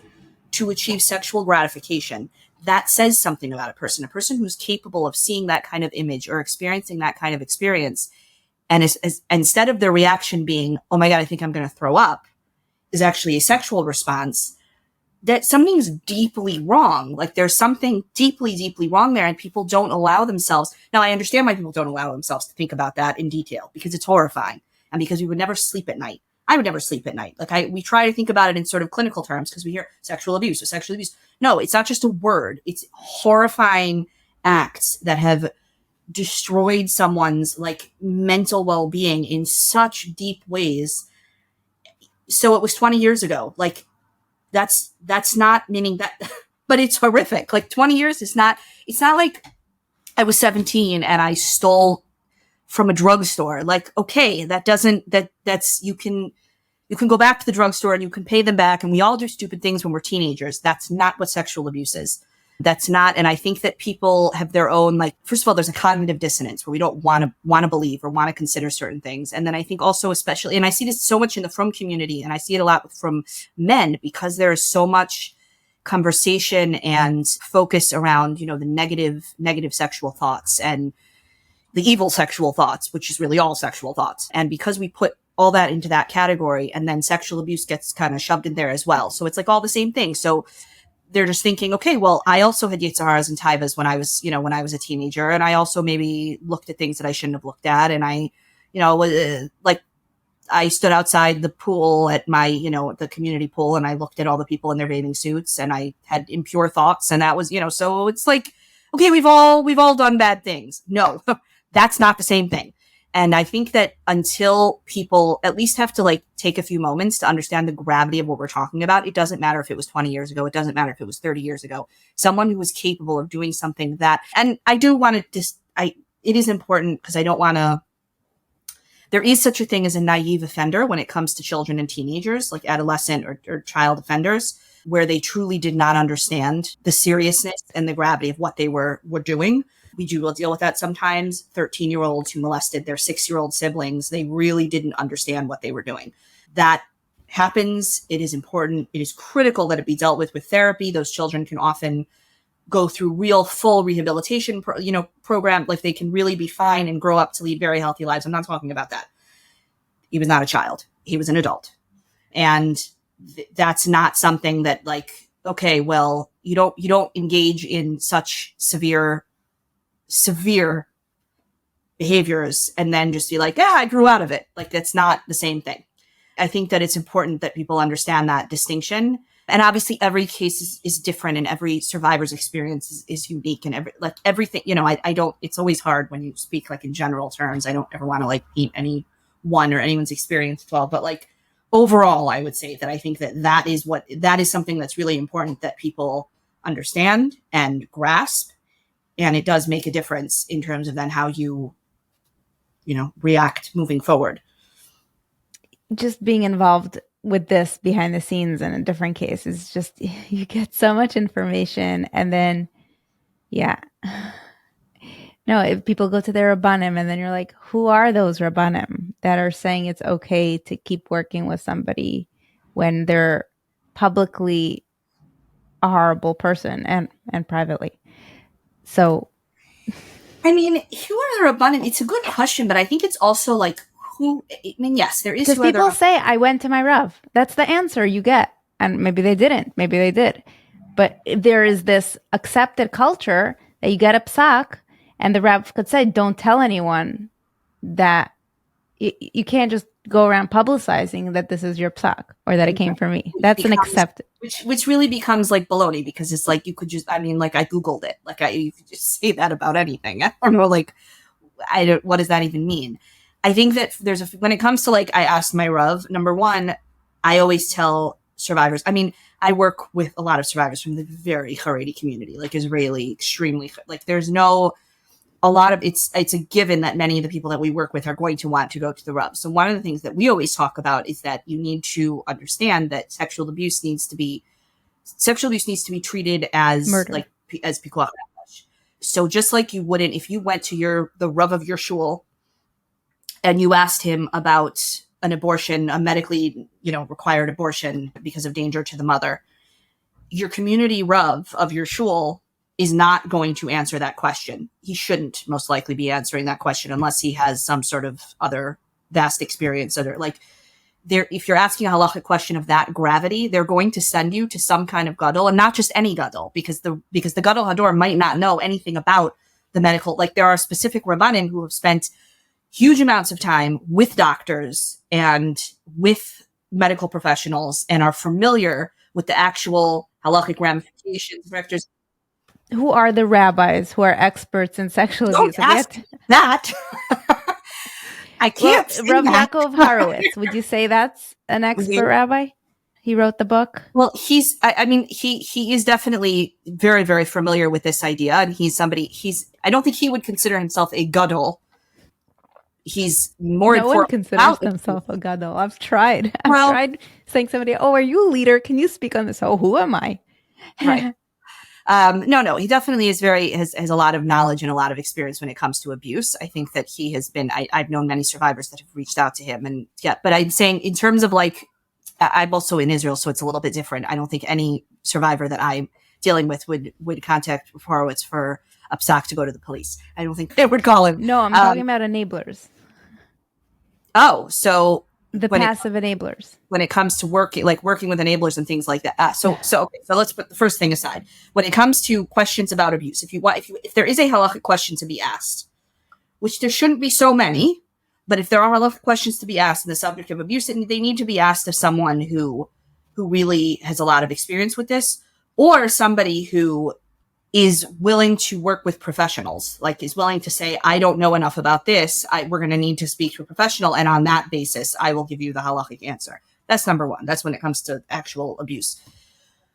to achieve sexual gratification. That says something about a person who's capable of seeing that kind of image or experiencing that kind of experience. And is instead of their reaction being, oh my God, I think I'm going to throw up, is actually a sexual response, that something's deeply wrong. Like there's something deeply, deeply wrong there. And people don't allow themselves. Now I understand why people don't allow themselves to think about that in detail, because it's horrifying. And because we would never sleep at night. I would never sleep at night. We try to think about it in sort of clinical terms because we hear sexual abuse or sexual abuse. No, it's not just a word. It's horrifying acts that have destroyed someone's like mental well-being in such deep ways. So it was 20 years ago. Like that's not meaning that, but it's horrific. Like 20 years is not, it's not like I was 17 and I stole from a drugstore. Like, okay, that's, you can go back to the drugstore and you can pay them back. And we all do stupid things when we're teenagers. That's not what sexual abuse is. That's not. And I think that people have their own, like, first of all, there's a cognitive dissonance where we don't want to believe or want to consider certain things. And then I think also, especially, and I see this so much in the frum community, and I see it a lot from men, because there is so much conversation and focus around, the negative sexual thoughts and the evil sexual thoughts, which is really all sexual thoughts. And because we put all that into that category, and then sexual abuse gets kind of shoved in there as well. So it's like all the same thing. So they're just thinking, okay, well, I also had Yetzaharas and Taivas when I was a teenager. And I also maybe looked at things that I shouldn't have looked at. And I, I stood outside the pool at my, the community pool, and I looked at all the people in their bathing suits, and I had impure thoughts. And that was, so it's like, okay, we've all done bad things. No, that's not the same thing. And I think that until people at least have to like take a few moments to understand the gravity of what we're talking about, it doesn't matter if it was 20 years ago. It doesn't matter if it was 30 years ago. Someone who was capable of doing something that, and I do want to it is important because I don't want to, there is such a thing as a naive offender when it comes to children and teenagers, like adolescent or child offenders, where they truly did not understand the seriousness and the gravity of what they were doing. We do deal with that sometimes. 13-year-olds who molested their 6-year-old siblings, they really didn't understand what they were doing. That happens. It is important. It is critical that it be dealt with therapy. Those children can often go through real full rehabilitation, program. Like they can really be fine and grow up to lead very healthy lives. I'm not talking about that. He was not a child. He was an adult. And that's not something that like, okay, well, you don't engage in such severe behaviors and then just be like, yeah, I grew out of it. Like that's not the same thing. I think that it's important that people understand that distinction. And obviously every case is different, and every survivor's experience is unique, and everything, I don't, it's always hard when you speak like in general terms. I don't ever want to like paint anyone or anyone's experience well, but like overall, I would say that I think that is something that's really important that people understand and grasp. And it does make a difference in terms of then how you react moving forward. Just being involved with this behind the scenes in a different case is just, you get so much information. And then, yeah. No, if people go to their Rabbanim and then you're like, who are those Rabbanim that are saying it's okay to keep working with somebody when they're publicly a horrible person and privately? So, I mean, who are the Rabbanim? It's a good question, but I think it's also like yes, there is. Because people say, I went to my Rav. That's the answer you get. And maybe they didn't. Maybe they did. But there is this accepted culture that you get a psak, and the Rav could say, don't tell anyone that you can't just go around publicizing that this is your psak or that it came from me. That's an accept. Which really becomes like baloney, because it's like you could just, I mean, like I Googled it. Like you could just say that about anything. I don't know, like, what does that even mean? I think that when it comes to like, I asked my Rav, number one, I always tell survivors, I mean, I work with a lot of survivors from the very Haredi community, like Israeli, extremely, like there's no, a lot of it's a given that many of the people that we work with are going to want to go to the Rav. So one of the things that we always talk about is that you need to understand that sexual abuse needs to be treated as murder, like as pikuach nefesh. So just like you wouldn't if you went to the Rav of your shul and you asked him about an abortion, a medically required abortion because of danger to the mother, your community Rav of your shul is not going to answer that question. He shouldn't most likely be answering that question unless he has some sort of other vast experience. If you're asking a halachic question of that gravity, they're going to send you to some kind of gadol, and not just any gadol, because the gadol hador might not know anything about the medical. Like there are specific rabbanim who have spent huge amounts of time with doctors and with medical professionals and are familiar with the actual halachic ramifications, directors. Who are the rabbis who are experts in sexual abuse? Don't ask that. I can't. Rav Yaakov Horowitz, would you say that's an expert rabbi? He wrote the book. Well, he is definitely very, very familiar with this idea, and I don't think he would consider himself a gadol. He's more no one considers himself a gadol. I've tried saying somebody, "Oh, are you a leader? Can you speak on this?" Oh, who am I? Right. No, he definitely is has a lot of knowledge and a lot of experience when it comes to abuse. I think that he has been, I've known many survivors that have reached out to him, and but I'm saying in terms of like, I'm also in Israel, so it's a little bit different. I don't think any survivor that I'm dealing with would contact Horowitz for a psak to go to the police. I don't think they would call him. No, I'm talking about enablers. Oh, so the passive enablers. When it comes to working with enablers and things like that. So let's put the first thing aside. When it comes to questions about abuse, if there is a halachic question to be asked, which there shouldn't be so many, but if there are halachic questions to be asked in the subject of abuse, they need to be asked of someone who really has a lot of experience with this, or somebody who is willing to work with professionals, like is willing to say, I don't know enough about this. We're going to need to speak to a professional. And on that basis, I will give you the halachic answer. That's number one. That's when it comes to actual abuse.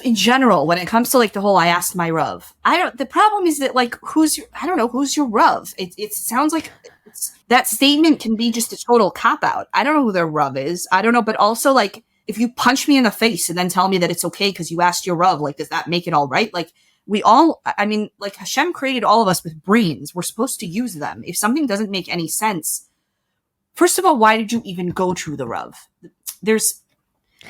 In general, when it comes to like the whole, I asked my Rav, the problem is that like, who's your Rav? It sounds like that statement can be just a total cop out. I don't know who their Rav is. I don't know. But also like, if you punch me in the face and then tell me that it's okay because you asked your Rav, like, does that make it all right? Like, like Hashem created all of us with brains. We're supposed to use them. If something doesn't make any sense, first of all, why did you even go to the Rav? There's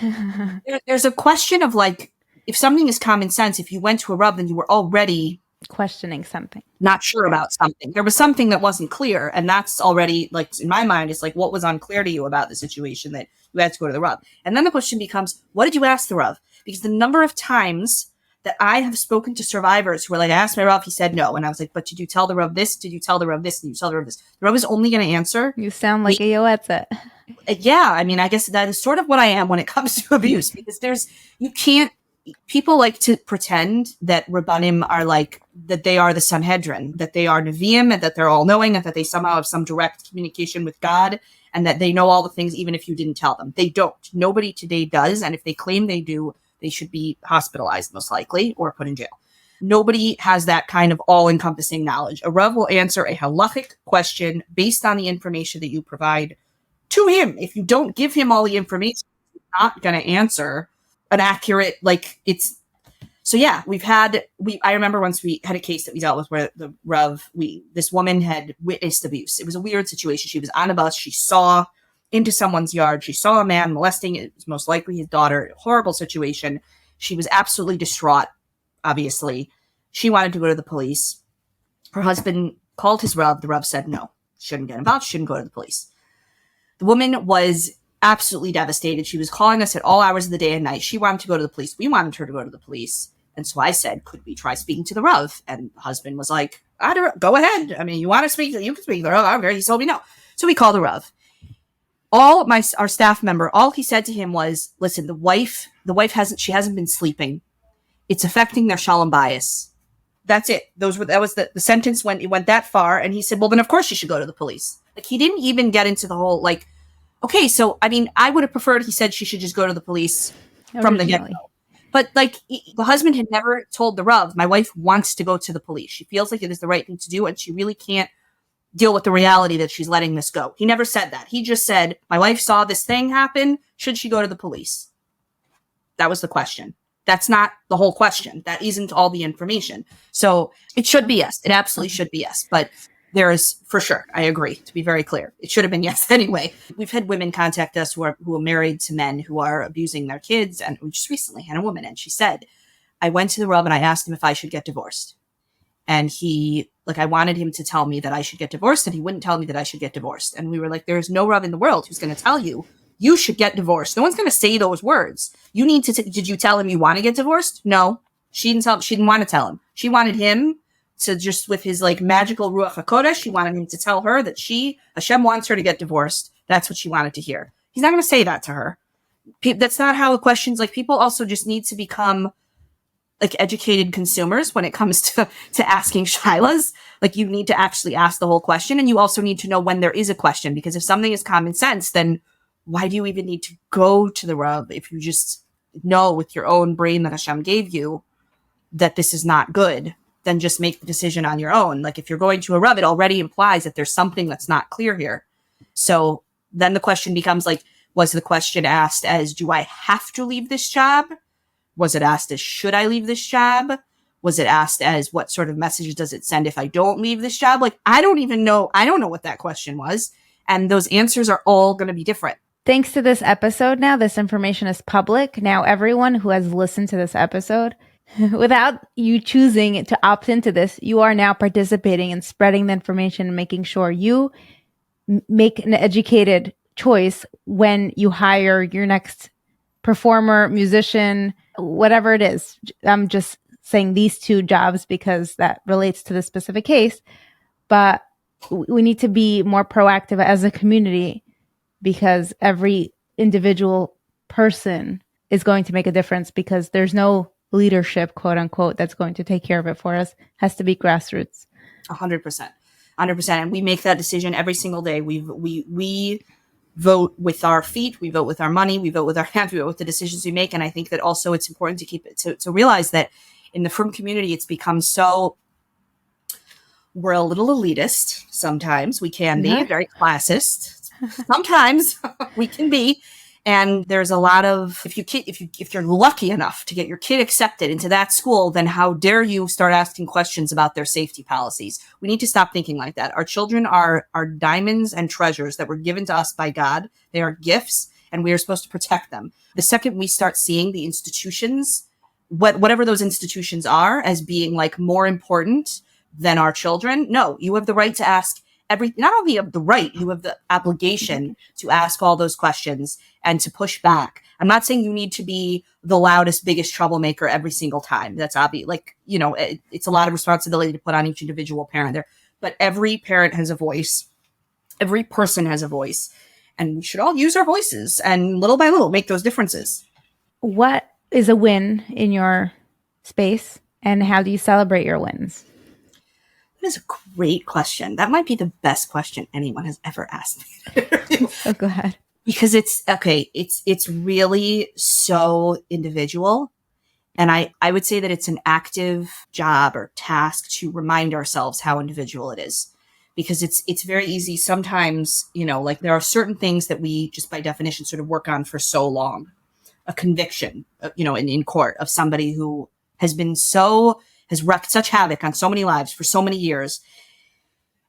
a question of like, if something is common sense, if you went to a Rav, then you were already questioning something, not sure about something. There was something that wasn't clear. And that's already like, in my mind, it's like, what was unclear to you about the situation that you had to go to the Rav? And then the question becomes, what did you ask the Rav? Because the number of times that I have spoken to survivors who were like, I asked my Rav, he said no. And I was like, but did you tell the Rav this? Did you tell the Rav this? Did you tell the Rav this? The Rav is only going to answer. You sound like a yoetzet. Yeah. I mean, I guess that is sort of what I am when it comes to abuse, because people like to pretend that Rabbanim are like, that they are the Sanhedrin, that they are Nevi'im, and that they're all knowing, and that they somehow have some direct communication with God, and that they know all the things, even if you didn't tell them. They don't. Nobody today does. And if they claim they do, they should be hospitalized, most likely, or put in jail. Nobody has that kind of all-encompassing knowledge. A Rav will answer a halachic question based on the information that you provide to him. If you don't give him all the information, he's not going to answer an accurate, like, it's... So yeah, I remember once we had a case that we dealt with where the Rav, this woman had witnessed abuse. It was a weird situation. She was on a bus. She saw into someone's yard. She saw a man molesting, it was most likely his daughter. Horrible situation. She was absolutely distraught, obviously. She wanted to go to the police. Her husband called his Rav. The Rav said no, shouldn't get involved, shouldn't go to the police. The woman was absolutely devastated. She was calling us at all hours of the day and night. She wanted to go to the police. We wanted her to go to the police. And so I said, could we try speaking to the Rav? And the husband was like, go ahead. I mean, you want to speak, you can speak to the Rav. He told me no. So we called the Rav. our staff member, all he said to him was, listen, the wife hasn't been sleeping. It's affecting their shalom bias. That's it. That was the sentence when it went that far. And he said, well, then of course you should go to the police. Like, he didn't even get into the whole, like, okay, so, I mean, I would have preferred, he said she should just go to the police from the get-go. But, like, the husband had never told the Rav, my wife wants to go to the police. She feels like it is the right thing to do, and she really can't deal with the reality that she's letting this go. He never said that. He just said, my wife saw this thing happen. Should she go to the police? That was the question. That's not the whole question. That isn't all the information. So it should be yes. It absolutely should be yes. But there is, for sure, I agree, to be very clear. It should have been yes anyway. We've had women contact us who are married to men who are abusing their kids. And we just recently had a woman, and she said, I went to the Rav and I asked him if I should get divorced. And I wanted him to tell me that I should get divorced, and he wouldn't tell me that I should get divorced. And we were like, there's no Rav in the world who's going to tell you should get divorced. No one's going to say those words. You need to, did you tell him you want to get divorced? No, she didn't want to tell him. She wanted him to just, with his like magical Ruach HaKodesh, she wanted him to tell her that Hashem wants her to get divorced. That's what she wanted to hear. He's not going to say that to her. That's not how the questions, like, people also just need to become like educated consumers when it comes to asking shilas. Like, you need to actually ask the whole question. And you also need to know when there is a question, because if something is common sense, then why do you even need to go to the Rav if you just know with your own brain that Hashem gave you that this is not good? Then just make the decision on your own. Like, if you're going to a Rav, it already implies that there's something that's not clear here. So then the question becomes like, was the question asked as, do I have to leave this job? Was it asked as, should I leave this job? Was it asked as, what sort of message does it send if I don't leave this job? Like, I don't know what that question was. And those answers are all going to be different. Thanks to this episode now, this information is public. Now, everyone who has listened to this episode, without you choosing to opt into this, you are now participating in spreading the information and making sure you make an educated choice when you hire your next performer, musician, whatever it is. I'm just saying these two jobs because that relates to the specific case. But we need to be more proactive as a community, because every individual person is going to make a difference, because there's no leadership, quote unquote, that's going to take care of it for us. It has to be grassroots. 100%. And we make that decision every single day. We vote with our feet, we vote with our money, we vote with our hands, we vote with the decisions we make. And I think that also it's important to keep it, to realize that in the frum community, it's become so, we're a little elitist. Sometimes we can be very classist. Sometimes we can be. And there's a lot of, if you're lucky enough to get your kid accepted into that school, then how dare you start asking questions about their safety policies? We need to stop thinking like that. Our children are diamonds and treasures that were given to us by God. They are gifts, and we are supposed to protect them. The second we start seeing the institutions, whatever those institutions are, as being like more important than our children, no, you have the right to ask not only have the right, you have the obligation to ask all those questions and to push back. I'm not saying you need to be the loudest, biggest troublemaker every single time. That's obvious. Like, it's a lot of responsibility to put on each individual parent there, but every parent has a voice. Every person has a voice, and we should all use our voices and little by little make those differences. What is a win in your space, and how do you celebrate your wins? That is a great question. That might be the best question anyone has ever asked me. Oh, go ahead. Because it's really so individual. And I would say that it's an active job or task to remind ourselves how individual it is. Because it's very easy sometimes, like there are certain things that we just by definition sort of work on for so long. A conviction, in court of somebody who has wreaked such havoc on so many lives for so many years.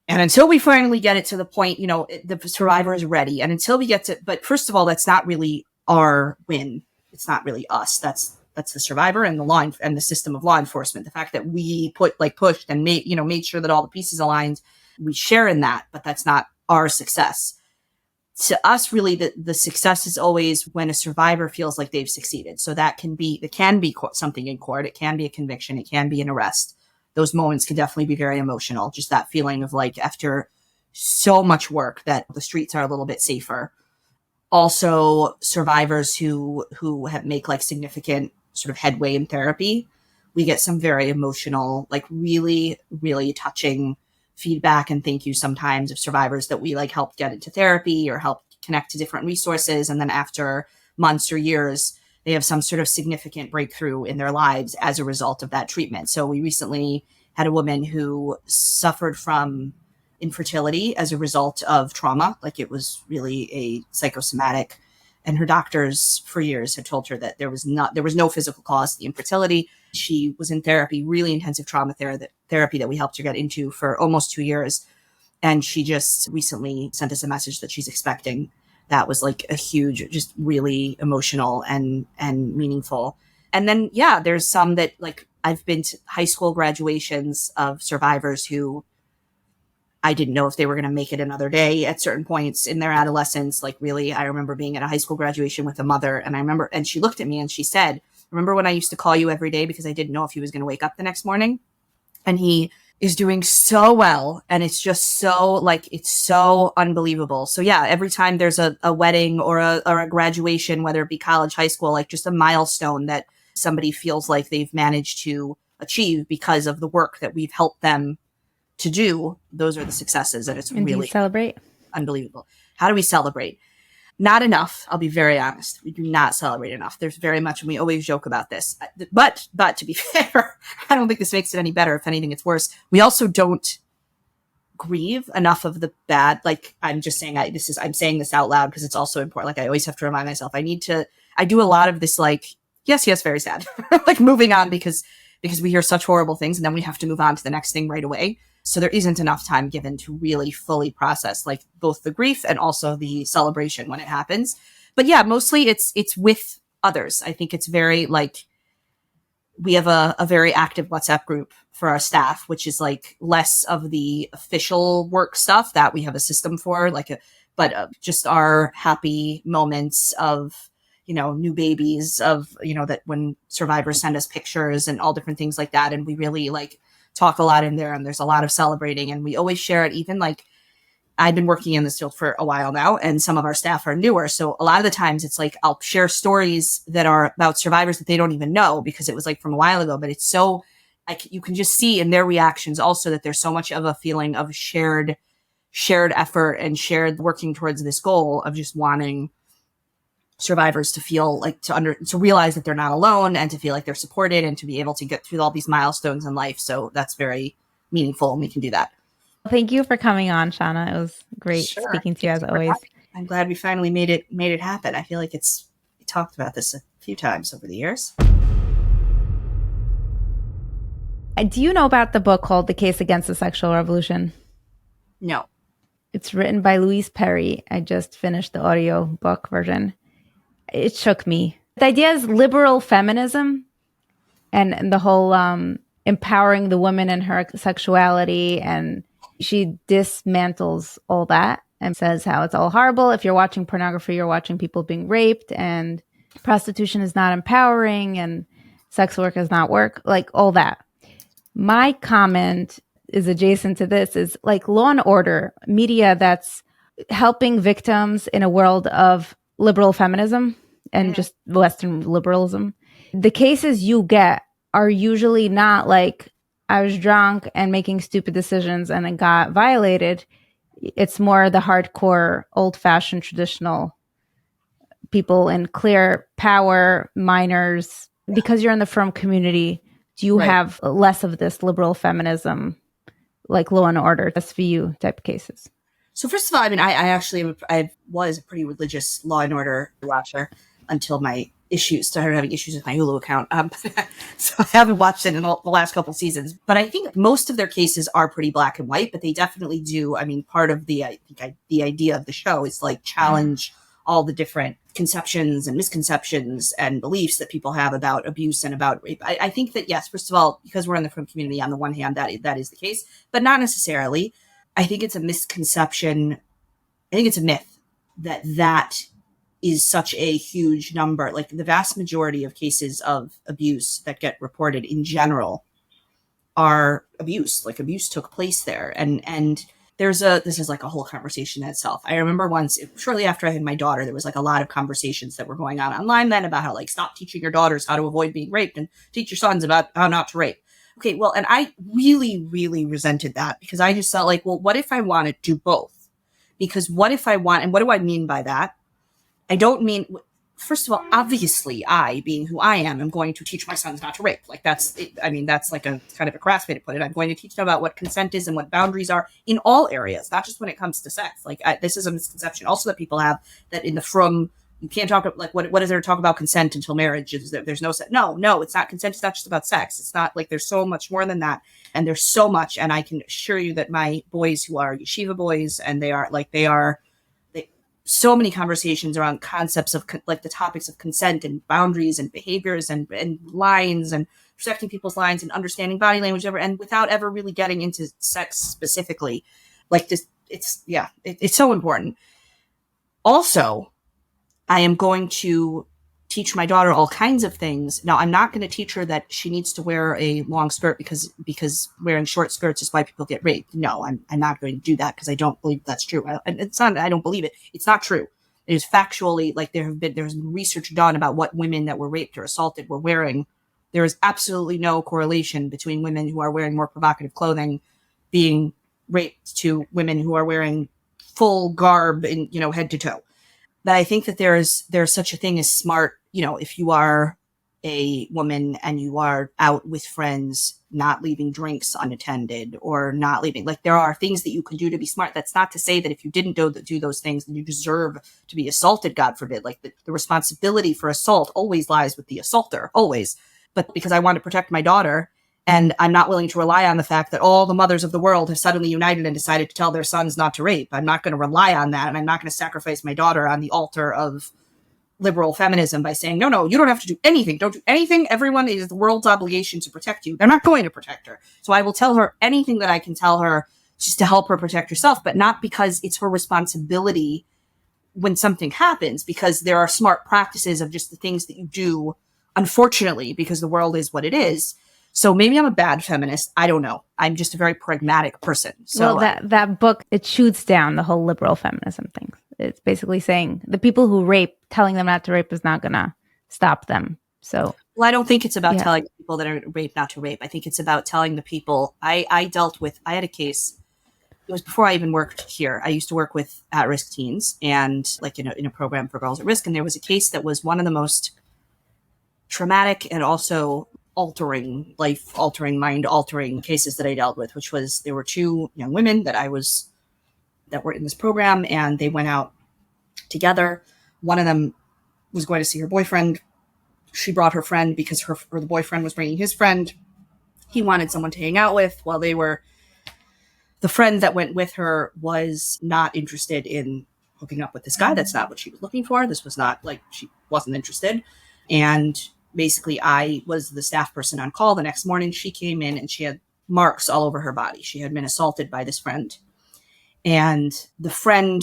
And until we finally get it to the point, the survivor is ready. And until we get to, but first of all, that's not really our win. It's not really us. That's the survivor and the law and the system of law enforcement. The fact that we pushed and made sure that all the pieces aligned, we share in that, but that's not our success. To us, really, the success is always when a survivor feels like they've succeeded. So it can be something in court. It can be a conviction. It can be an arrest. Those moments can definitely be very emotional. Just that feeling of like, after so much work, that the streets are a little bit safer. also survivors who have make like significant sort of headway in therapy. We get some very emotional, like really, really touching feedback and thank you sometimes of survivors that we like helped get into therapy or helped connect to different resources. And then after months or years, they have some sort of significant breakthrough in their lives as a result of that treatment. So we recently had a woman who suffered from infertility as a result of trauma. Like it was really a psychosomatic, and her doctors for years had told her that there was no physical cause to the infertility. She was in therapy, really intensive trauma therapy that we helped her get into for almost 2 years. And she just recently sent us a message that she's expecting. That was like a huge, just really emotional and meaningful. And then, yeah, there's some that like I've been to high school graduations of survivors who I didn't know if they were going to make it another day at certain points in their adolescence. Like really, I remember being at a high school graduation with a mother, and she looked at me and she said, "Remember when I used to call you every day because I didn't know if he was going to wake up the next morning?" And he is doing so well. And it's just so like, it's so unbelievable. So yeah, every time there's a wedding or a graduation, whether it be college, high school, like just a milestone that somebody feels like they've managed to achieve because of the work that we've helped them to do, those are the successes. And it's And really do you celebrate? unbelievable. How do we celebrate? Not enough. I'll be very honest. We do not celebrate enough. There's very much, and we always joke about this, but to be fair, I don't think this makes it any better. If anything, it's worse. We also don't grieve enough of the bad. Like I'm just saying, I'm saying this out loud because it's also important. Like I always have to remind myself, I do a lot of this, like, yes, very sad, like moving on because we hear such horrible things and then we have to move on to the next thing right away. So there isn't enough time given to really fully process like both the grief and also the celebration when it happens. But yeah, mostly it's with others. I think it's very like, we have a very active WhatsApp group for our staff, which is like less of the official work stuff that we have a system for, but just our happy moments of, new babies, of, that when survivors send us pictures and all different things like that. And we really like talk a lot in there, and there's a lot of celebrating, and we always share it. Even like I've been working in this field for a while now, and some of our staff are newer. So a lot of the times it's like, I'll share stories that are about survivors that they don't even know because it was like from a while ago, but it's so you can just see in their reactions also that there's so much of a feeling of shared effort and shared working towards this goal of just wanting survivors to feel like to realize that they're not alone and to feel like they're supported and to be able to get through all these milestones in life. So that's very meaningful, and we can do that. Thank you for coming on, Shana. It was great speaking to you as always. I'm glad we finally made it happen. I feel like we talked about this a few times over the years. Do you know about the book called The Case Against the Sexual Revolution? No. It's written by Louise Perry. I just finished the audio book version. It shook me. The idea is liberal feminism and the whole empowering the woman and her sexuality. And she dismantles all that and says how it's all horrible. If you're watching pornography, you're watching people being raped, and prostitution is not empowering, and sex work is not work, like all that. My comment is adjacent to this, is like Law and Order, media that's helping victims in a world of liberal feminism and just Western liberalism. The cases you get are usually not like, I was drunk and making stupid decisions and it got violated. It's more the hardcore, old-fashioned, traditional people in clear power, minors. Because you're in the frum community, do you have less of this liberal feminism, like Law and Order, SVU type cases? So first of all, I mean, I was a pretty religious Law and Order watcher until my started having issues with my Hulu account. So I haven't watched it in the last couple seasons, but I think most of their cases are pretty black and white, but they definitely do. I mean, part of the idea of the show is like challenge all the different conceptions and misconceptions and beliefs that people have about abuse and about rape. I think that, yes, first of all, because we're in the frum community, on the one hand, that is the case, but not necessarily. I think it's a misconception. I think it's a myth that is such a huge number. Like the vast majority of cases of abuse that get reported in general are abuse. Like abuse took place there. And this is like a whole conversation in itself. I remember once, shortly after I had my daughter, there was like a lot of conversations that were going on online then about how like, stop teaching your daughters how to avoid being raped and teach your sons about how not to rape. Okay, well, and I really, really resented that because I just felt like, well, what if I want to do both? Because what if I want, and what do I mean by that? I don't mean, first of all, obviously I, being who I am going to teach my sons not to rape. Like that's like a kind of a crass way to put it. I'm going to teach them about what consent is and what boundaries are in all areas, not just when it comes to sex. Like this is a misconception also that people have, that in the frum, you can't talk about, like, what is there to talk about consent until marriage? There's no sex. No, it's not consent. It's not just about sex. It's not like, there's so much more than that. And there's so much. And I can assure you that my boys who are yeshiva boys, and they are so many conversations around concepts of like the topics of consent and boundaries and behaviors and lines and protecting people's lines and understanding body language and without ever really getting into sex specifically. Like this, it's so important. Also, I am going to teach my daughter all kinds of things. Now, I'm not going to teach her that she needs to wear a long skirt because wearing short skirts is why people get raped. No, I'm not going to do that because I don't believe that's true. I don't believe it. It's not true. It is factually, like there's been research done about what women that were raped or assaulted were wearing. There is absolutely no correlation between women who are wearing more provocative clothing being raped to women who are wearing full garb in, head to toe. But I think that there's such a thing as smart, if you are a woman and you are out with friends, not leaving drinks unattended or not leaving, like there are things that you can do to be smart. That's not to say that if you didn't do those things, then you deserve to be assaulted, God forbid. Like the responsibility for assault always lies with the assaulter, always. But because I want to protect my daughter, and I'm not willing to rely on the fact that all the mothers of the world have suddenly united and decided to tell their sons not to rape. I'm not going to rely on that. And I'm not going to sacrifice my daughter on the altar of liberal feminism by saying, no, you don't have to do anything. Don't do anything. Everyone is the world's obligation to protect you. They're not going to protect her. So I will tell her anything that I can tell her just to help her protect herself, but not because it's her responsibility when something happens, because there are smart practices of just the things that you do, unfortunately, because the world is what it is. So maybe I'm a bad feminist. I don't know. I'm just a very pragmatic person. So well, that book, it shoots down the whole liberal feminism thing. It's basically saying the people who rape, telling them not to rape is not going to stop them. So, well, I don't think it's about telling people that are raped not to rape. I think it's about telling the people. I had a case. It was before I even worked here. I used to work with at-risk teens and like in a program for girls at risk. And there was a case that was one of the most traumatic and also life-altering, mind-altering cases that I dealt with, which was there were two young women that were in this program, and they went out together. One of them was going to see her boyfriend. She brought her friend because the boyfriend was bringing his friend. He wanted someone to hang out with while the friend that went with her was not interested in hooking up with this guy. That's not what she was looking for. This was not like, she wasn't interested. And basically, I was the staff person on call. The next morning, she came in and she had marks all over her body. She had been assaulted by this friend. And the friend,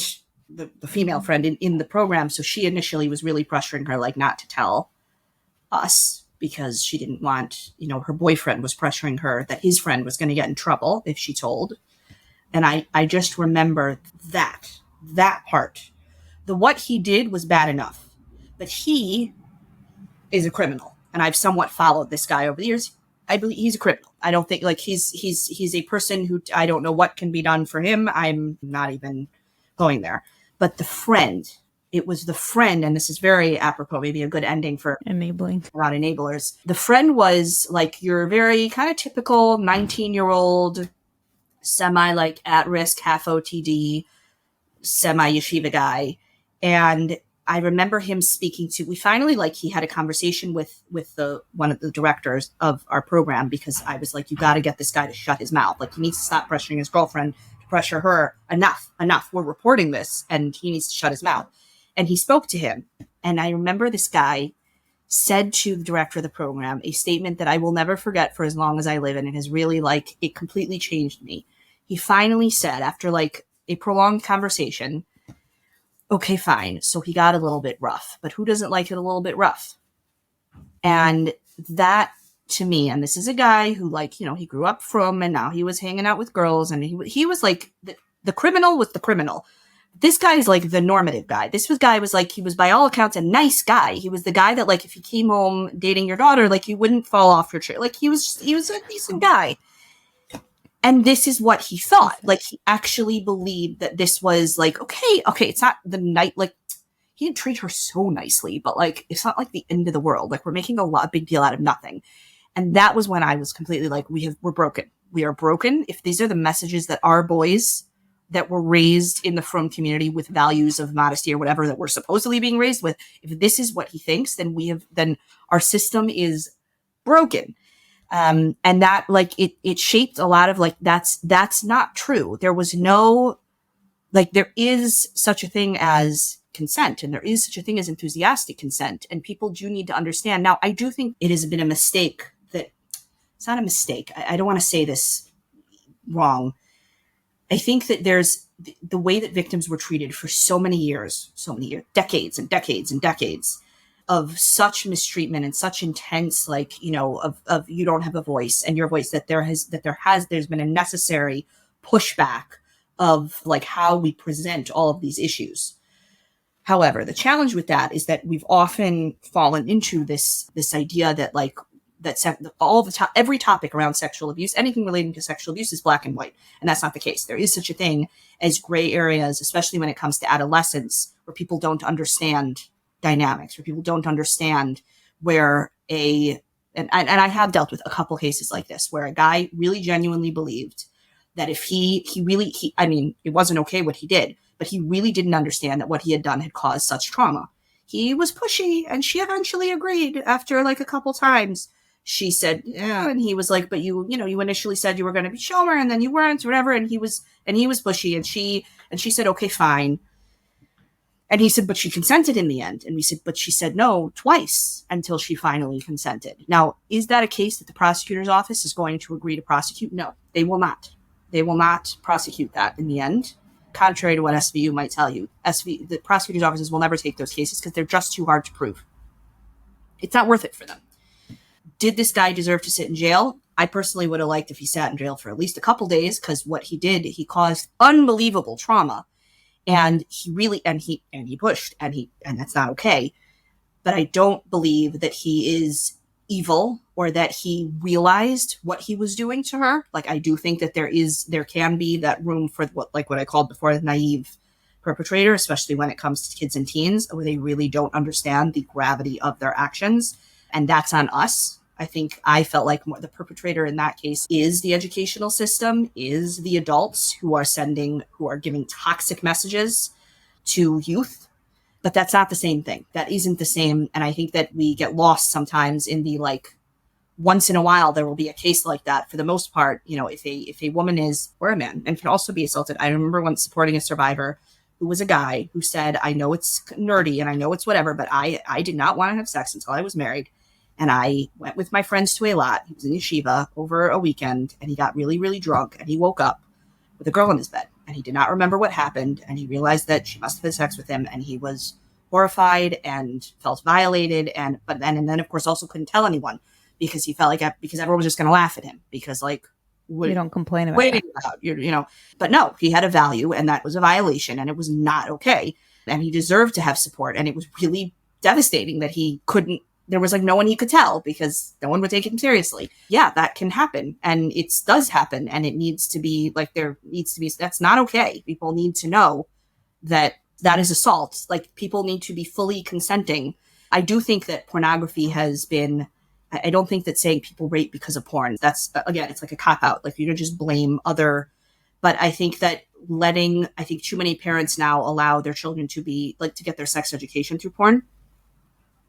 the female friend in the program, so she initially was really pressuring her, like, not to tell us because she didn't want, her boyfriend was pressuring her that his friend was going to get in trouble if she told. And I just remember that part. What he did was bad enough, but he is a criminal. And I've somewhat followed this guy over the years. I believe he's a criminal. I don't think, like, he's a person who, I don't know what can be done for him. I'm not even going there. But it was the friend, and this is very apropos, maybe a good ending for enabling, about enablers. The friend was like your very kind of typical 19-year-old, semi like at risk, half OTD, semi yeshiva guy. And I remember him speaking to, we finally, like, he had a conversation with one of the directors of our program, because I was like, you got to get this guy to shut his mouth. Like, he needs to stop pressuring his girlfriend to pressure her. Enough. We're reporting this, and he needs to shut his mouth. And he spoke to him. And I remember this guy said to the director of the program a statement that I will never forget for as long as I live. And it has really, like, it completely changed me. He finally said, after like a prolonged conversation, okay, fine. So he got a little bit rough, but who doesn't like it a little bit rough? And that, to me, and this is a guy who, like, he grew up from, and now he was hanging out with girls, and he was like, the criminal was the criminal. This guy is like the normative guy. Guy was like, he was by all accounts a nice guy. He was the guy that like, if he came home dating your daughter, like you wouldn't fall off your chair. Like he was a decent guy. And this is what he thought. Like he actually believed that this was like, okay, it's not the night, like he didn't treat her so nicely, but like, it's not like the end of the world. Like we're making a big deal out of nothing. And that was when I was completely like, we're broken. We are broken. If these are the messages that our boys that were raised in the frum community with values of modesty or whatever that we're supposedly being raised with, if this is what he thinks, then our system is broken. And that like, it shaped a lot of like, that's not true. There was no, like, there is such a thing as consent and there is such a thing as enthusiastic consent. And people do need to understand. Now, I do think it has been a mistake that it's not a mistake. I don't want to say this wrong. I think that there's the way that victims were treated for so many years, decades and decades and decades of such mistreatment and such intense, like, you know, of you don't have a voice and your voice, there's been a necessary pushback of like how we present all of these issues. However, the challenge with that is that we've often fallen into this idea that like, every topic around sexual abuse, anything relating to sexual abuse is black and white. And that's not the case. There is such a thing as gray areas, especially when it comes to adolescents, where people don't understand dynamics, where people don't understand where and I have dealt with a couple cases like this, where a guy really genuinely believed that if I mean, it wasn't okay what he did, but he really didn't understand that what he had done had caused such trauma. He was pushy and she eventually agreed after like a couple times. She said, yeah. And he was like, but you initially said you were going to be Shomer and then you weren't, or whatever. And he was pushy and she said, okay, fine. And he said, but she consented in the end. And we said, but she said no twice until she finally consented. Now, is that a case that the prosecutor's office is going to agree to prosecute? No, they will not. They will not prosecute that in the end. Contrary to what SVU might tell you, the prosecutor's offices will never take those cases because they're just too hard to prove. It's not worth it for them. Did this guy deserve to sit in jail? I personally would have liked if he sat in jail for at least a couple days, because what he did, he caused unbelievable trauma, and he pushed, and that's not okay. But I don't believe that he is evil or that he realized what he was doing to her. Like, I do think that there can be that room for what I called before, the naive perpetrator, especially when it comes to kids and teens, where they really don't understand the gravity of their actions. And that's on us. I felt like the perpetrator in that case is the educational system, is the adults who are giving toxic messages to youth. But that's not the same thing. That isn't the same. And I think that we get lost sometimes in the, like, once in a while, there will be a case like that. For the most part, you know, if a woman is, or a man, and can also be assaulted. I remember once supporting a survivor who was a guy who said, I know it's nerdy and I know it's whatever, but I did not want to have sex until I was married. And I went with my friends to a lot. He was in yeshiva over a weekend and he got really, really drunk and he woke up with a girl in his bed and he did not remember what happened. And he realized that she must have had sex with him and he was horrified and felt violated. And then of course also couldn't tell anyone because he felt like, because everyone was just going to laugh at him because, like, you don't complain about waiting about but no, he had a value and that was a violation and it was not okay. And he deserved to have support. And it was really devastating that there was like no one he could tell because no one would take him seriously. Yeah, that can happen. And it does happen. And it needs to be like, that's not okay. People need to know that is assault. Like, people need to be fully consenting. I do think that pornography I don't think that saying people rape because of porn, that's, again, it's like a cop out. Like, you don't just blame other, but I think that too many parents now allow their children to get their sex education through porn.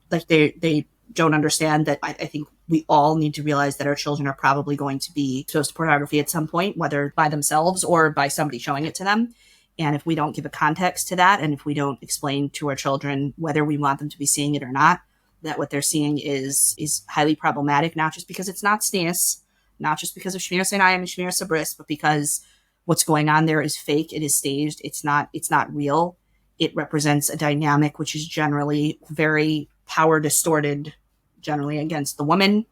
Like, they don't understand that. I think we all need to realize that our children are probably going to be exposed to pornography at some point, whether by themselves or by somebody showing it to them. And if we don't give a context to that, and if we don't explain to our children whether we want them to be seeing it or not, that what they're seeing is highly problematic, not just because it's not SNES, not just because of Shmir Sinai and Shmir Sabris, but because what's going on there is fake, it is staged, it's not real. It represents a dynamic which is generally very power distorted, generally against the woman,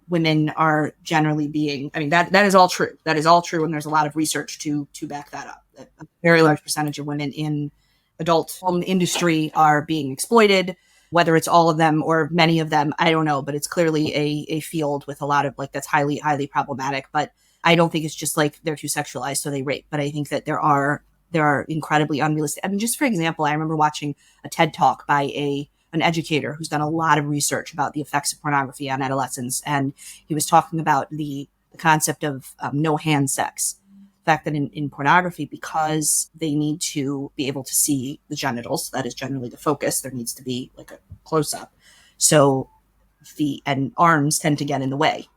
women are generally being, I mean, that is all true. That is all true. And there's a lot of research to back that up. A very large percentage of women in adult film industry are being exploited, whether it's all of them or many of them, I don't know, but it's clearly a field with a lot of like, that's highly, highly problematic. But I don't think it's just like they're too sexualized, so they rape. But I think that there are incredibly unrealistic. I mean, just for example, I remember watching a TED talk by an educator who's done a lot of research about the effects of pornography on adolescents. And he was talking about the concept of no hand sex. The fact that in pornography, because they need to be able to see the genitals, that is generally the focus, there needs to be like a close up. So feet and arms tend to get in the way.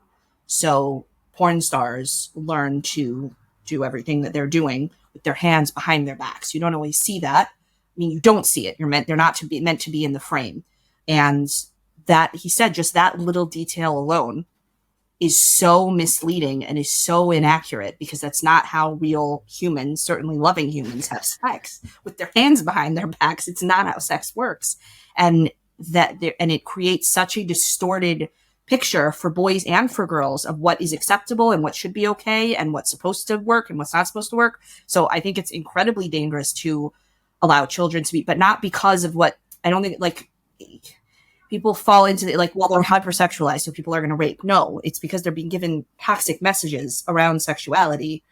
So porn stars learn to do everything that they're doing with their hands behind their backs. You don't always see that. I mean, you don't see it. They're not meant to be in the frame. And that, he said, just that little detail alone is so misleading and is so inaccurate, because that's not how real humans, certainly loving humans, have sex, with their hands behind their backs. It's not how sex works. And it creates such a distorted picture for boys and for girls of what is acceptable and what should be okay and what's supposed to work and what's not supposed to work. So I think it's incredibly dangerous to allow children to be, but not because of what, I don't think, like, people fall into like, well, they're hypersexualized, so people are going to rape. No, it's because they're being given toxic messages around sexuality,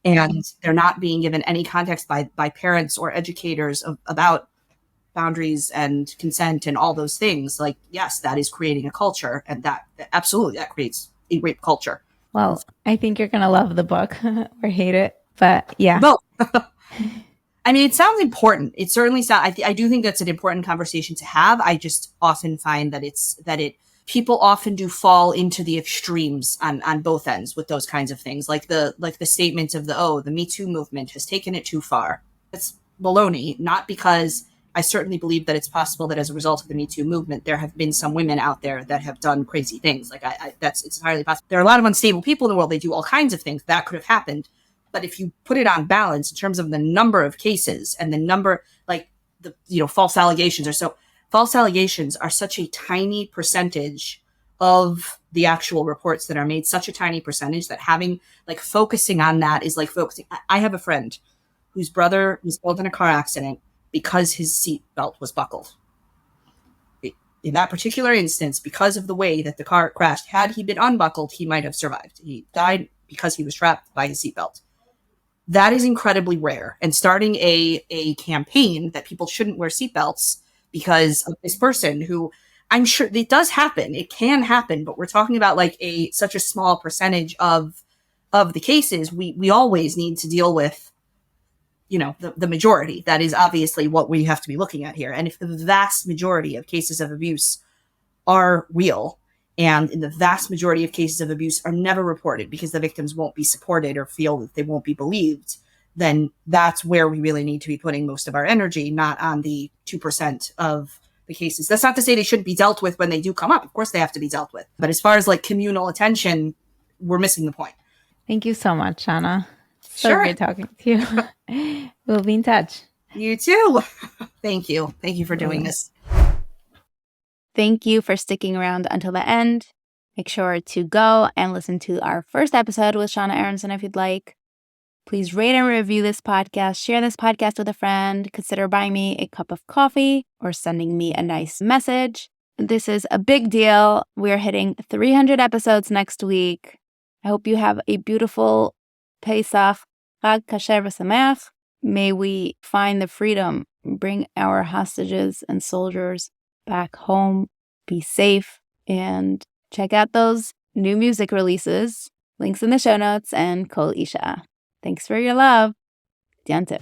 and they're not being given any context by parents or educators about boundaries and consent and all those things. Like, yes, that is creating a culture, and that absolutely, that creates a rape culture. Well, I think you're going to love the book or hate it, but yeah. Both. I mean, it sounds important. It certainly sounds, I do think that's an important conversation to have. I just often find that people often do fall into the extremes on both ends with those kinds of things. Like the statements of the Me Too movement has taken it too far. It's baloney, not because I certainly believe that it's possible that as a result of the Me Too movement, there have been some women out there that have done crazy things. Like it's entirely possible. There are a lot of unstable people in the world. They do all kinds of things that could have happened. But if you put it on balance in terms of the number of cases and the number, like false allegations are such a tiny percentage of the actual reports that are made, such a tiny percentage that focusing on that is like focusing. I have a friend whose brother was killed in a car accident because his seatbelt was buckled. In that particular instance, because of the way that the car crashed, had he been unbuckled, he might have survived. He died because he was trapped by his seatbelt. That is incredibly rare. And starting a campaign that people shouldn't wear seatbelts because of this person, who I'm sure it does happen. It can happen, but we're talking about like such a small percentage of the cases. We always need to deal with, the majority. That is obviously what we have to be looking at here. And if the vast majority of cases of abuse are real, and in the vast majority of cases of abuse are never reported because the victims won't be supported or feel that they won't be believed, then that's where we really need to be putting most of our energy, not on the 2% of the cases. That's not to say they shouldn't be dealt with when they do come up. Of course they have to be dealt with. But as far as like communal attention, we're missing the point. Thank you so much, Shana. So Sure. great talking to you. We'll be in touch. You too. Thank you. Thank you for doing this. Thank you for sticking around until the end. Make sure to go and listen to our first episode with Shana Aaronson if you'd like. Please rate and review this podcast. Share this podcast with a friend. Consider buying me a cup of coffee or sending me a nice message. This is a big deal. We're hitting 300 episodes next week. I hope you have a beautiful Pesach, Chag Kasher V'Sameach. May we find the freedom, bring our hostages and soldiers back home, be safe, and check out those new music releases. Links in the show notes, and Kol Isha. Thanks for your love. Diante.